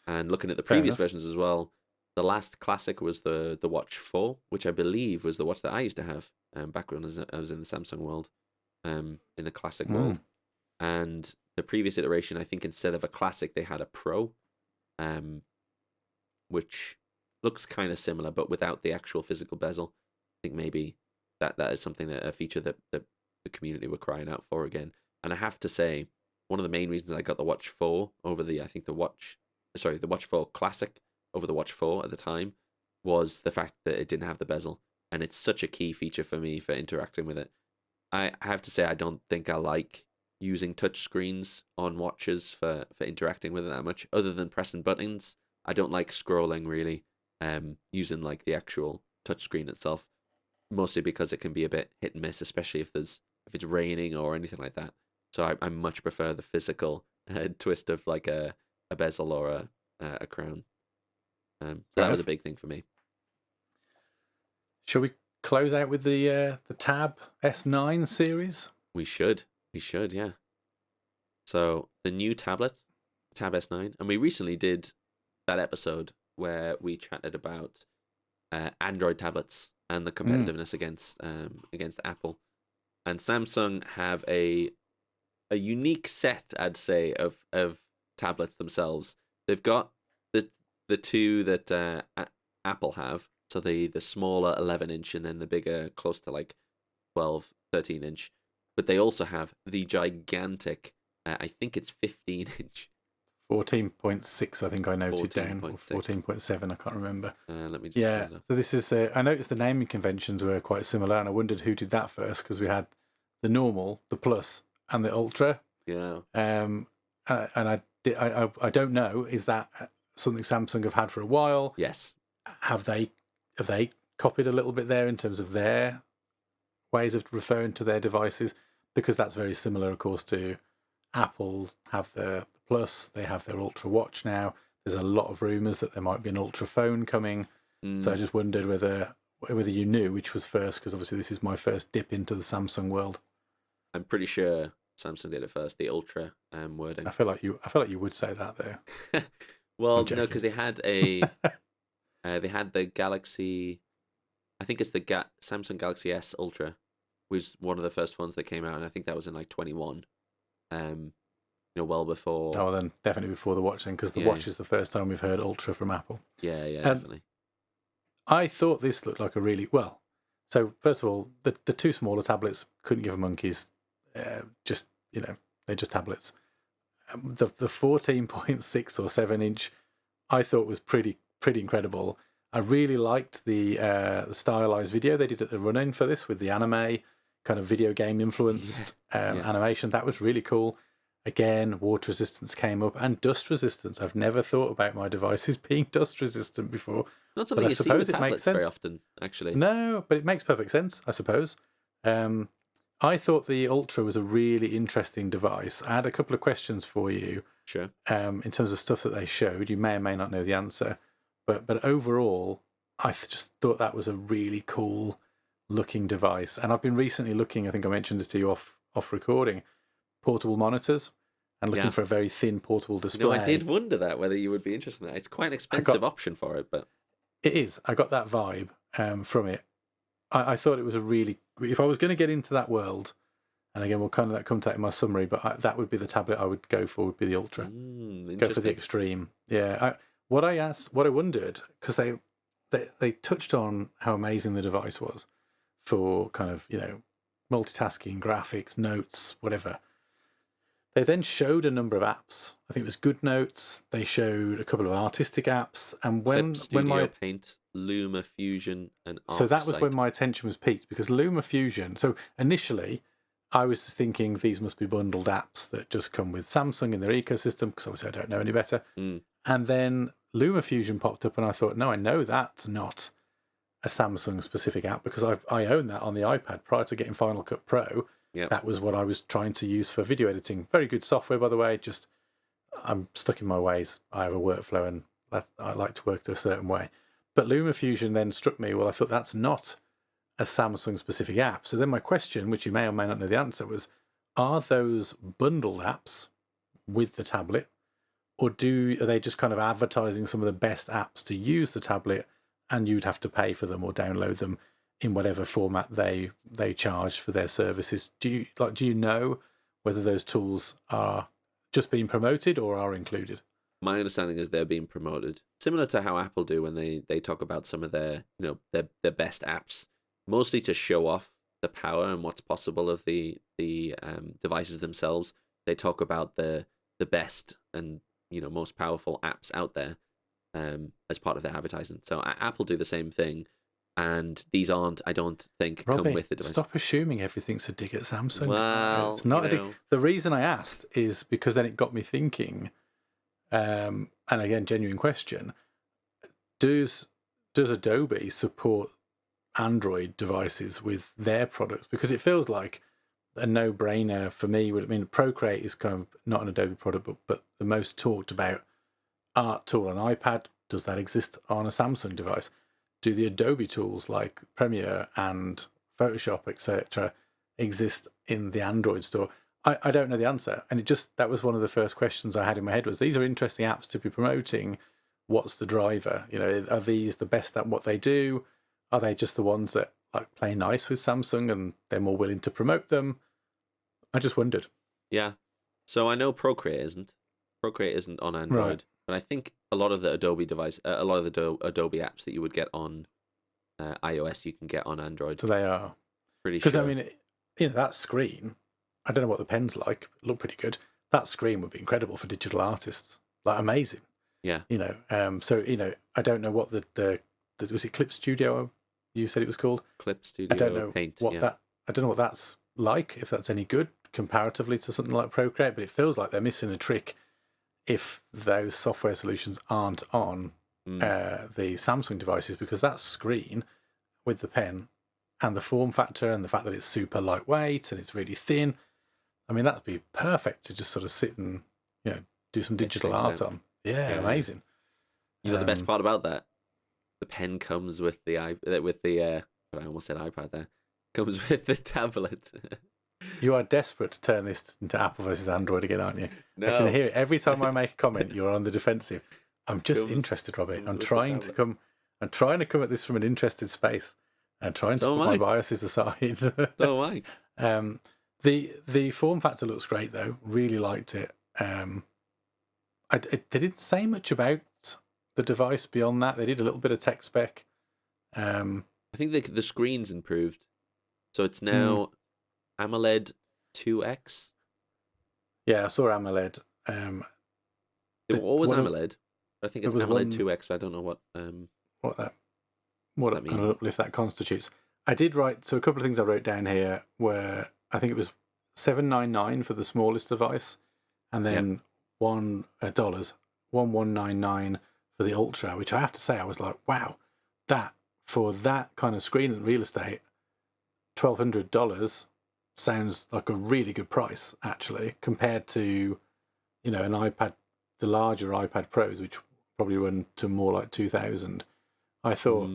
And looking at the Fair previous enough. versions as well, the last classic was the Watch 4, which I believe was the watch that I used to have back when I was in the Samsung world, in the classic Mm. world. And the previous iteration, I think instead of a classic, they had a Pro, um, which looks kind of similar, but without the actual physical bezel. I think maybe that is something a feature that the community were crying out for again. And I have to say, one of the main reasons I got the Watch 4 over the the Watch 4 Classic over the Watch 4 at the time was the fact that it didn't have the bezel, and it's such a key feature for me for interacting with it. I have to say I don't think I like using touch screens on watches for interacting with it that much, other than pressing buttons. I don't like scrolling really, using like the actual touchscreen itself, mostly because it can be a bit hit and miss, especially if it's raining or anything like that. So I much prefer the physical twist of like a bezel or a crown. So Fair that was a enough. big thing for me. Shall we close out with the Tab S9 series? We should, yeah. So the new tablet, Tab S9, and we recently did that episode where we chatted about Android tablets and the competitiveness against Apple. And Samsung have a unique set, I'd say, of tablets themselves. They've got the two that Apple have, so the smaller 11-inch and then the bigger, close to like 12, 13-inch. But they also have the gigantic, I think it's 15-inch. 14.6, I think I noted down, or 14.6. 14.7, I can't remember. Let me just Yeah, so this is, I noticed the naming conventions were quite similar, and I wondered who did that first, because we had the normal, the plus, and the ultra. Yeah. And I don't know, is that something Samsung have had for a while? Yes. Have they copied a little bit there in terms of their ways of referring to their devices? Because that's very similar, of course, to Apple have the Plus, they have their Ultra Watch now. There's a lot of rumours that there might be an Ultra phone coming. So I just wondered whether you knew which was first, because obviously this is my first dip into the Samsung world. I'm pretty sure Samsung did it first, the Ultra wording. I feel like you would say that though. Well, no, because they had they had the Galaxy, I think it's the Samsung Galaxy S Ultra, was one of the first ones that came out, and I think that was in like 21. Well before. Oh, then definitely before the watch then, because the watch is the first time we've heard Ultra from Apple. Yeah, definitely. I thought this looked like a really well. So first of all, the two smaller tablets couldn't give a monkeys. They're just tablets. The 14.6 or 7-inch, I thought was pretty incredible. I really liked the stylized video they did at the run-in for this with the anime kind of video game influenced animation. That was really cool. Again, water resistance came up and dust resistance. I've never thought about my devices being dust resistant before. Not something but I you see suppose with it tablets makes sense very often, actually. No, but it makes perfect sense, I suppose. I thought the Ultra was a really interesting device. I had a couple of questions for you. Sure. In terms of stuff that they showed. You may or may not know the answer. But overall, I just thought that was a really cool looking device. And I've been recently looking, I think I mentioned this to you off recording, portable monitors and looking for a very thin portable display. I did wonder that, whether you would be interested in that. It's quite an expensive option for it, but... It is. I got that vibe from it. I thought it was a really... If I was going to get into that world, and again, we'll come to that in my summary, but that would be the tablet I would go for, would be the Ultra. Go for the extreme. Yeah. What I wondered, because they touched on how amazing the device was for kind of, multitasking, graphics, notes, whatever. They then showed a number of apps. I think it was Good Notes. They showed a couple of artistic apps, and when Paint, Luma Fusion, and ArcSight. So that was when my attention was piqued, because Luma Fusion. So initially, I was just thinking these must be bundled apps that just come with Samsung in their ecosystem, because obviously I don't know any better. And then Luma Fusion popped up, and I thought, no, I know that's not a Samsung specific app, because I own that on the iPad prior to getting Final Cut Pro. Yep. That was what I was trying to use for video editing. Very good software, by the way. Just I'm stuck in my ways. I have a workflow, and I like to work a certain way. But Luma Fusion then struck me. Well, I thought that's not a Samsung specific app. So then my question, which you may or may not know the answer, was: are those bundled apps with the tablet, or are they just kind of advertising some of the best apps to use the tablet, and you'd have to pay for them or download them in whatever format they charge for their services? Do you know whether those tools are just being promoted or are included? My understanding is they're being promoted, similar to how Apple do when they talk about some of their their best apps, mostly to show off the power and what's possible of the devices themselves. They talk about the best and most powerful apps out there as part of their advertising. So Apple do the same thing, and these aren't, I don't think, Robbie, come with the device. stop assuming everything's a dig at Samsung. Well, it's not a dig. The reason I asked is because then it got me thinking. And again, genuine question: Does Adobe support Android devices with their products? Because it feels like a no-brainer for me. I mean, Procreate is kind of not an Adobe product, but the most talked about art tool on iPad. Does that exist on a Samsung device? Do the Adobe tools like Premiere and Photoshop, etc., exist in the Android store? I don't know the answer, and that was one of the first questions I had in my head. Was these are interesting apps to be promoting? What's the driver? Are these the best at what they do? Are they just the ones that like play nice with Samsung and they're more willing to promote them? I just wondered. Yeah, so I know Procreate isn't on Android, Right. but I think a lot of the Adobe Adobe apps that you would get on iOS, you can get on Android. So they are. Pretty Because sure. I mean, that screen. I don't know what the pen's like. It looked pretty good. That screen would be incredible for digital artists. Like amazing. Yeah. So I don't know what the was it Clip Studio? You said it was called Clip Studio. I don't know Paint. what that. I don't know what that's like. If that's any good comparatively to something like Procreate, but it feels like they're missing a trick if those software solutions aren't on the Samsung devices, because that screen with the pen and the form factor and the fact that it's super lightweight and it's really thin. I mean, that'd be perfect to just sort of sit and do some digital art on. Yeah, amazing. The best part about that, the pen comes with the I almost said iPad there. Comes with the tablet. You are desperate to turn this into Apple versus Android again, aren't you? No. I can hear it every time I make a comment. You're on the defensive. I'm just interested, Robbie. I'm trying to come at this from an interested space and trying to put my biases aside. So am I. The form factor looks great though. Really liked it. They didn't say much about the device beyond that. They did a little bit of tech spec. I think the screen's improved, so it's now AMOLED 2X. Yeah, I saw AMOLED. It was AMOLED. I think it's AMOLED 2X. But I don't know what that kind of uplift that constitutes. I did write, so a couple of things I wrote down here were, I think it was $799 for the smallest device, and then $1199 for the Ultra, which I have to say I was like, wow, that for that kind of screen and real estate, $1,200 sounds like a really good price actually, compared to an iPad, the larger iPad Pros, which probably run to more like 2,000. I thought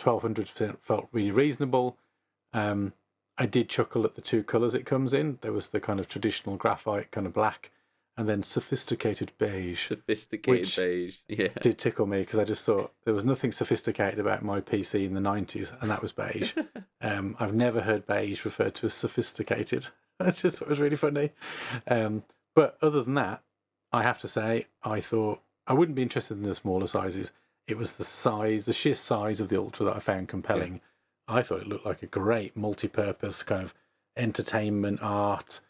1,200 felt really reasonable. I did chuckle at the two colours it comes in. There was the kind of traditional graphite, kind of black, and then sophisticated beige. Beige, yeah. Did tickle me because I just thought there was nothing sophisticated about my PC in the 90s, and that was beige. I've never heard beige referred to as sophisticated. That's just what was really funny. But other than that, I have to say, I thought I wouldn't be interested in the smaller sizes. It was the sheer size of the Ultra that I found compelling. Yeah. I thought it looked like a great multi-purpose kind of entertainment, art,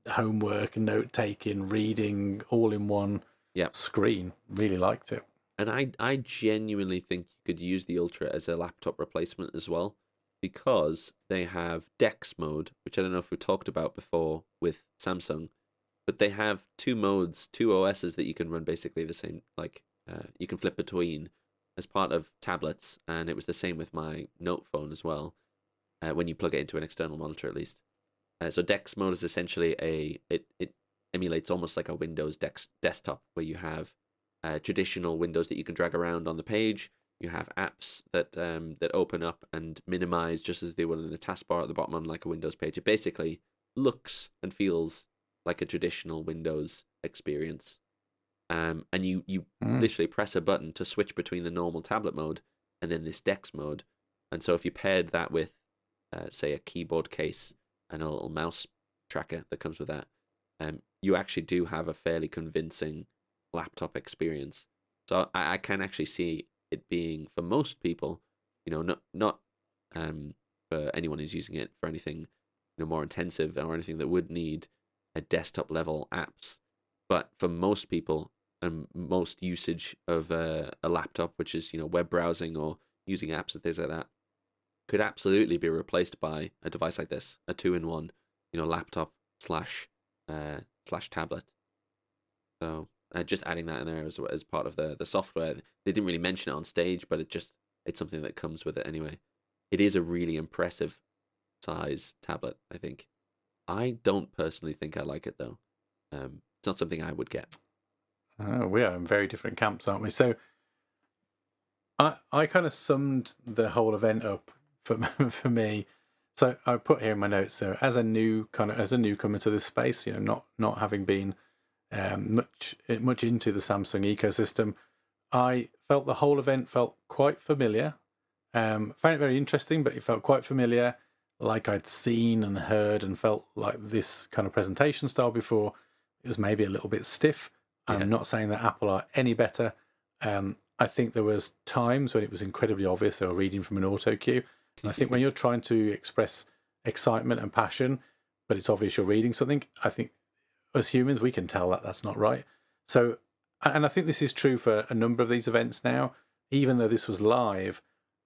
homework, note-taking, reading, all in one screen. Really liked it. And I genuinely think you could use the Ultra as a laptop replacement as well, because they have DeX mode, which I don't know if we talked about before with Samsung, but they have two modes, two OSs that you can run basically the same, you can flip between as part of tablets, and it was the same with my Note phone as well, when you plug it into an external monitor at least. So DeX mode is essentially it emulates almost like a Windows desktop, where you have traditional windows that you can drag around on the page. You have apps that open up and minimize just as they will in the taskbar at the bottom on like a Windows page. It basically looks and feels like a traditional Windows experience. And you literally press a button to switch between the normal tablet mode and then this DeX mode. And so if you paired that with, say, a keyboard case and a little mouse tracker that comes with that, you actually do have a fairly convincing laptop experience. So I can actually see it being, for most people, not for anyone who's using it for anything more intensive or anything that would need a desktop level apps, but for most people and most usage of a laptop, which is web browsing or using apps and things like that, could absolutely be replaced by a device like this, a 2-in-1, laptop slash tablet. So just adding that in there as part of the software. They didn't really mention it on stage, but it's something that comes with it anyway. It is a really impressive size tablet, I think. I don't personally think I like it though. It's not something I would get. Oh, we are in very different camps, aren't we? So I kind of summed the whole event up for me. So I put here in my notes. So as a newcomer to this space, not having been much into the Samsung ecosystem, I felt the whole event felt quite familiar. Found it very interesting, but it felt quite familiar, like I'd seen and heard and felt like this kind of presentation style before. It was maybe a little bit stiff. Yeah. I'm not saying that Apple are any better. I think there was times when it was incredibly obvious they were reading from an auto cue. And I think when you're trying to express excitement and passion, but it's obvious you're reading something, I think as humans, we can tell that that's not right. So, and I think this is true for a number of these events now. Even though this was live,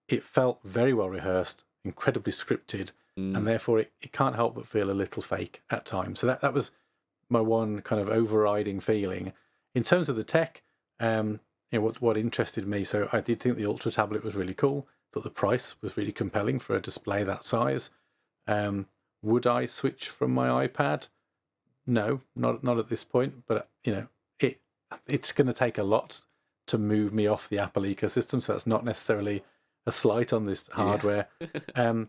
it felt very well rehearsed, incredibly scripted, and therefore it can't help but feel a little fake at times. So that was my one kind of overriding feeling. In terms of the tech, what interested me, so I did think the Ultra tablet was really cool. Thought the price was really compelling for a display that size. Would I switch from my iPad? No, not at this point. But it's going to take a lot to move me off the Apple ecosystem. So that's not necessarily a slight on this hardware. Yeah.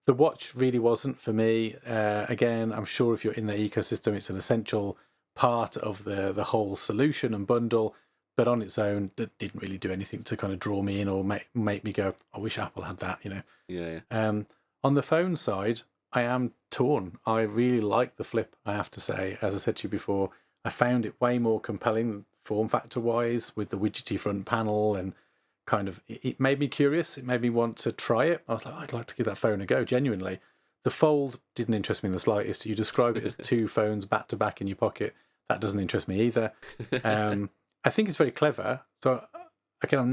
The watch really wasn't for me. Again, I'm sure if you're in the ecosystem, it's an essential part of the whole solution and bundle. But on its own, that didn't really do anything to kind of draw me in or make me go, I wish Apple had that, Yeah. On the phone side, I am torn. I really like the Flip, I have to say. As I said to you before, I found it way more compelling form factor-wise with the widgety front panel, and kind of, it made me curious. It made me want to try it. I was like, I'd like to give that phone a go, genuinely. The Fold didn't interest me in the slightest. You describe it as two phones back-to-back in your pocket. That doesn't interest me either. I think it's very clever. So again, I'm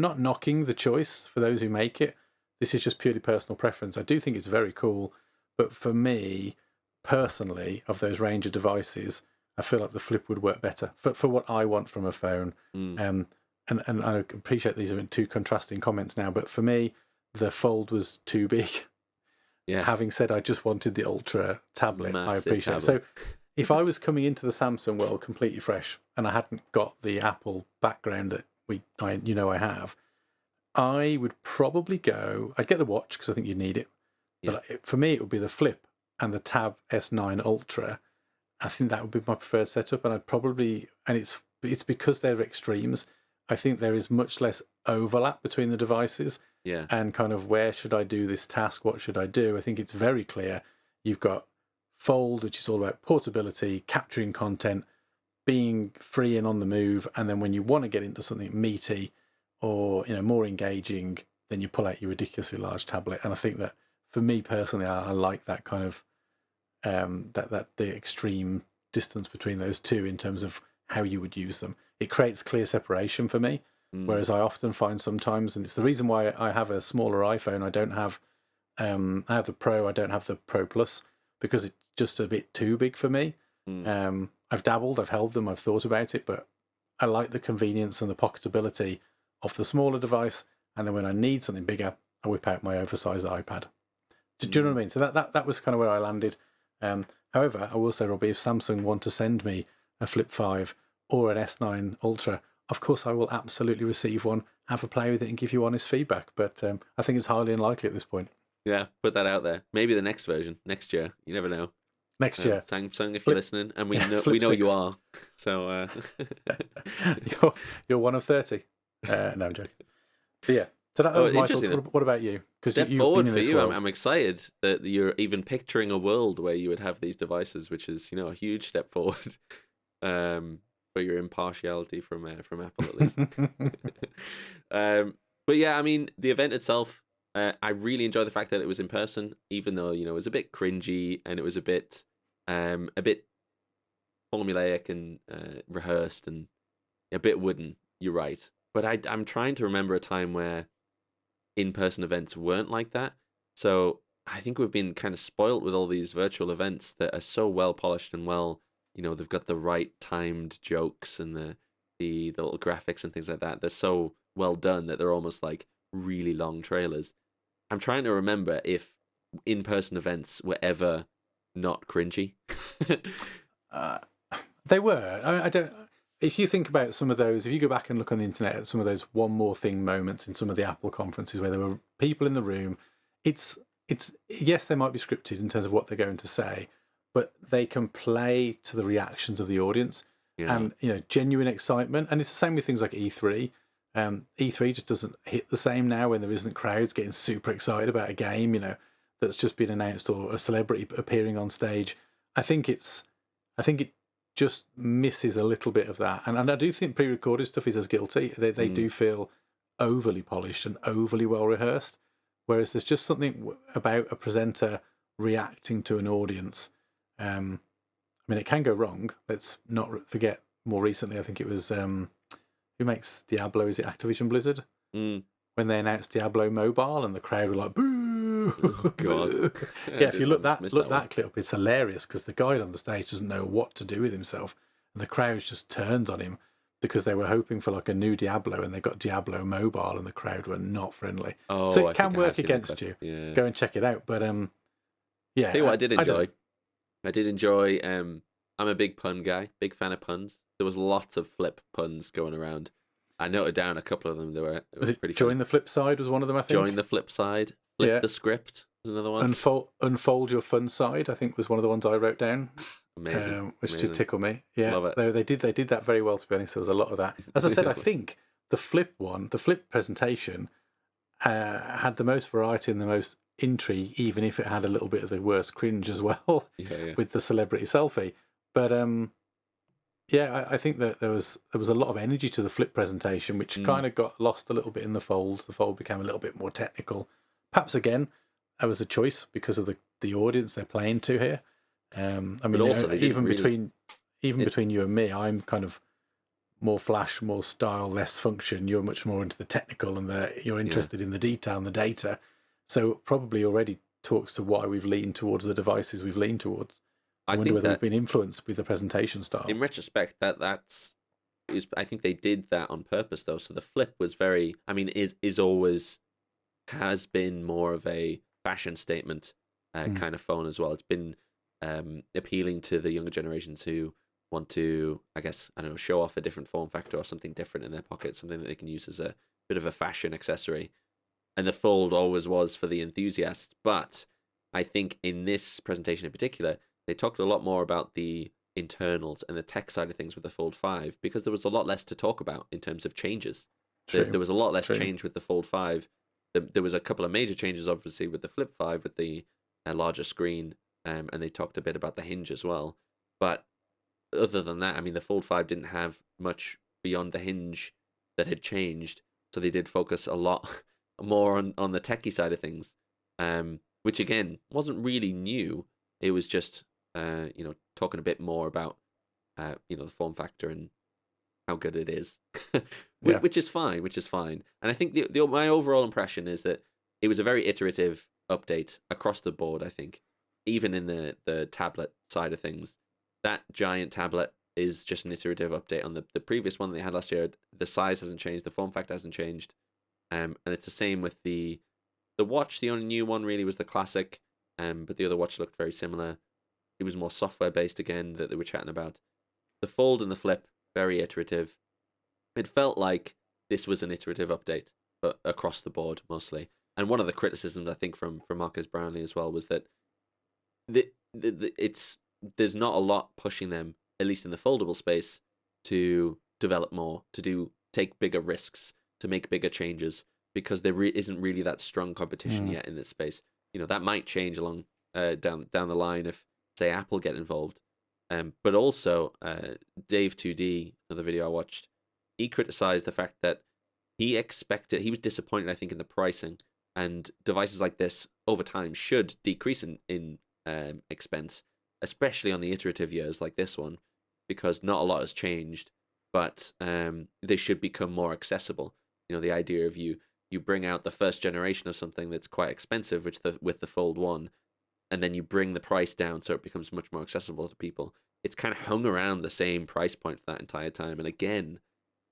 not knocking the choice for those who make it. This is just purely personal preference. I do think it's very cool, but for me personally, of those range of devices, I feel like the Flip would work better for what I want from a phone. And I appreciate these are two contrasting comments now, but for me, the Fold was too big. Yeah. Having said, I just wanted the Ultra tablet. Massive I appreciate tablet. So if I was coming into the Samsung world completely fresh and I hadn't got the Apple background that I have, I would probably I'd get the watch because I think you'd need it. Yeah. But for me, it would be the Flip and the Tab S9 Ultra. I think that would be my preferred setup. And I'd probably, and it's because they're extremes. I think there is much less overlap between the devices. Yeah. And kind of where should I do this task? What should I do? I think it's very clear. You've got Fold, which is all about portability, capturing content, being free and on the move. And then when you want to get into something meaty or more engaging, then you pull out your ridiculously large tablet. And I think that for me personally, I like that kind of that the extreme distance between those two in terms of how you would use them. It creates clear separation for me. Whereas I often find sometimes, and it's the reason why I have a smaller iPhone. I don't have I have the Pro. I don't have the Pro Plus because it's just a bit too big for me. I've dabbled, I've held them, I've thought about it, but I like the convenience and the pocketability of the smaller device. And then when I need something bigger, I whip out my oversized iPad. Do you know what I mean? So that was kind of where I landed. However, I will say, Robbie, if Samsung want to send me a Flip 5 or an S9 Ultra, of course I will absolutely receive one, have a play with it and give you honest feedback. But I think it's highly unlikely at this point. Yeah, put that out there. Maybe the next version, next year. You never know. Next year. Samsung, if you're listening, and we know you are. So you're one of 30. No, I'm joking. But yeah, so that oh, was my thoughts. interesting. What about you? Because Step you've been forward in for this you. world. I'm excited that you're even picturing a world where you would have these devices, which is, a huge step forward. For your impartiality from Apple at least. But yeah, I mean, the event itself, I really enjoyed the fact that it was in person, even though it was a bit cringy and it was a bit formulaic and rehearsed and a bit wooden. You're right, but I'm trying to remember a time where in-person events weren't like that. So I think we've been kind of spoilt with all these virtual events that are so well polished and well, they've got the right timed jokes and the little graphics and things like that. They're so well done that they're almost like really long trailers. I'm trying to remember if in-person events were ever not cringy. Uh, they were. I don't. If you think about some of those, if you go back and look on the internet at some of those one more thing moments in some of the Apple conferences where there were people in the room, it's yes, they might be scripted in terms of what they're going to say, but they can play to the reactions of the audience Yeah. and genuine excitement. And it's the same with things like E3. E3 just doesn't hit the same now when there isn't crowds getting super excited about a game, that's just been announced or a celebrity appearing on stage. I think it just misses a little bit of that. And I do think pre-recorded stuff is as guilty. They do feel overly polished and overly well rehearsed, whereas there's just something about a presenter reacting to an audience. I mean, it can go wrong. Let's not forget more recently, I think it was, who makes Diablo? Is it Activision Blizzard? Mm. When they announced Diablo Mobile and the crowd were like, boo! Oh, God. Yeah, if you look that clip up, it's hilarious because the guy on the stage doesn't know what to do with himself. And the crowd just turns on him because they were hoping for like a new Diablo and they got Diablo Mobile and the crowd were not friendly. Oh, so I it can think I have work seen that against clip. you. Yeah. Go and check it out. But yeah. Tell you what I did enjoy. don't- I did enjoy. I'm a big pun guy, big fan of puns. There was lots of flip puns going around. I noted down a couple of them. It was it pretty Join funny. the Flip Side was one of them, I think. Join the flip side. Flip the script was another one. Unfold Your Fun Side, I think, was one of the ones I wrote down. Amazing. Which did tickle me. Yeah, Love it. They did that very well, to be honest. There was a lot of that. As I said, I think the flip presentation had the most variety and the most intrigue, even if it had a little bit of the worst cringe as well with the celebrity selfie. But yeah, I think that there was a lot of energy to the flip presentation, which kind of got lost a little bit in the folds. The fold became a little bit more technical. Perhaps again, that was a choice because of the audience they're playing to here. I mean, also, even between you and me, I'm kind of more flash, more style, less function. You're much more into the technical and you're interested in the detail and the data. So probably already talks to why we've leaned towards the devices we've leaned towards. I wonder whether we've been influenced with the presentation style. In retrospect, I think they did that on purpose, though. So the flip was very, I mean, has been more of a fashion statement kind of phone as well. It's been appealing to the younger generations who want to, I guess, I don't know, show off a different form factor or something different in their pocket, something that they can use as a bit of a fashion accessory. And the fold always was for the enthusiasts. But I think in this presentation in particular, they talked a lot more about the internals and the tech side of things with the Fold 5 because there was a lot less to talk about in terms of changes. There was a lot less change with the Fold 5. There was a couple of major changes, obviously, with the Flip 5 with the larger screen, and they talked a bit about the hinge as well. But other than that, I mean, the Fold 5 didn't have much beyond the hinge that had changed, so they did focus a lot more on the techie side of things, which again wasn't really new. It was just talking a bit more about the form factor and how good it is, which is fine. And I think my overall impression is that it was a very iterative update across the board. I think even in the tablet side of things, that giant tablet is just an iterative update on the previous one they had last year. The size hasn't changed, the form factor hasn't changed, and it's the same with the watch. The only new one really was the classic, but the other watch looked very similar. It was more software based again that they were chatting about. The fold and the flip, very iterative. It felt like this was an iterative update, but across the board mostly. And one of the criticisms I think from Marcus Brownlee as well was that there's not a lot pushing them, at least in the foldable space, to develop more, to take bigger risks, to make bigger changes, because there isn't really that strong competition yet in this space. That might change along down the line if, say, Apple get involved. But also, Dave 2D, another video I watched, he criticized the fact that he was disappointed, I think, in the pricing, and devices like this over time should decrease in expense, especially on the iterative years like this one, because not a lot has changed, but they should become more accessible. The idea of you bring out the first generation of something that's quite expensive, which with the Fold 1, and then you bring the price down so it becomes much more accessible to people. It's kind of hung around the same price point for that entire time. And again,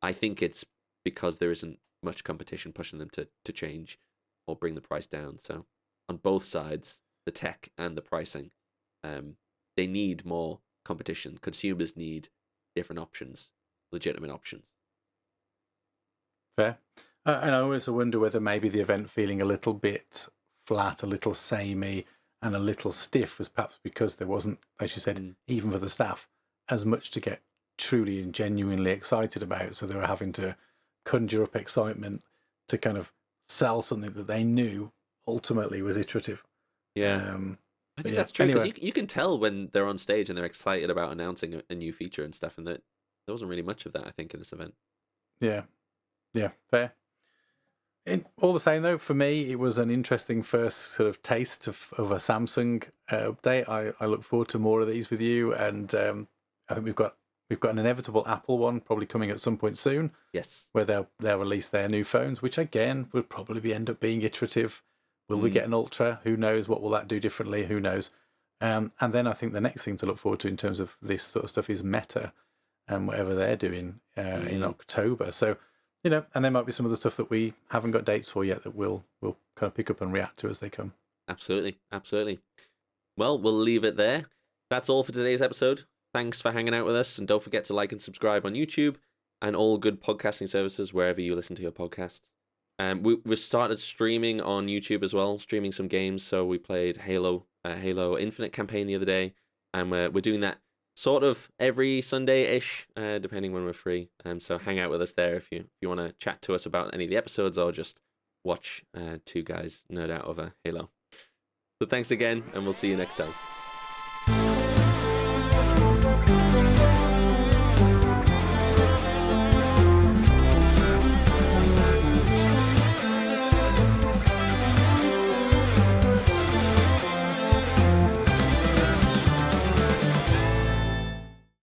I think it's because there isn't much competition pushing them to change or bring the price down. So on both sides, the tech and the pricing, they need more competition. Consumers need different options, legitimate options. Fair. And I always wonder whether maybe the event feeling a little bit flat, a little samey, and a little stiff was perhaps because there wasn't, as you said, even for the staff, as much to get truly and genuinely excited about. So they were having to conjure up excitement to kind of sell something that they knew ultimately was iterative. Yeah. I think that's true, because you can tell when they're on stage and they're excited about announcing a new feature and stuff, and that there wasn't really much of that, I think, in this event. Yeah, fair. All the same, though, for me, it was an interesting first sort of taste of a Samsung update. I look forward to more of these with you, and I think we've got an inevitable Apple one probably coming at some point soon. Yes, where they'll release their new phones, which again would probably end up being iterative. Will we get an Ultra? Who knows? What will that do differently? Who knows? And then I think the next thing to look forward to in terms of this sort of stuff is Meta and whatever they're doing in October. So, and there might be some of the stuff that we haven't got dates for yet that we'll kind of pick up and react to as they come. Absolutely. Well, we'll leave it there. That's all for today's episode. Thanks for hanging out with us, and don't forget to like and subscribe on YouTube and all good podcasting services wherever you listen to your podcasts. We started streaming on YouTube as well, streaming some games. So we played Halo Infinite campaign the other day, and we're doing that sort of every Sunday-ish, depending when we're free. So hang out with us there if you want to chat to us about any of the episodes, or just watch two guys nerd out over Halo. So thanks again, and we'll see you next time.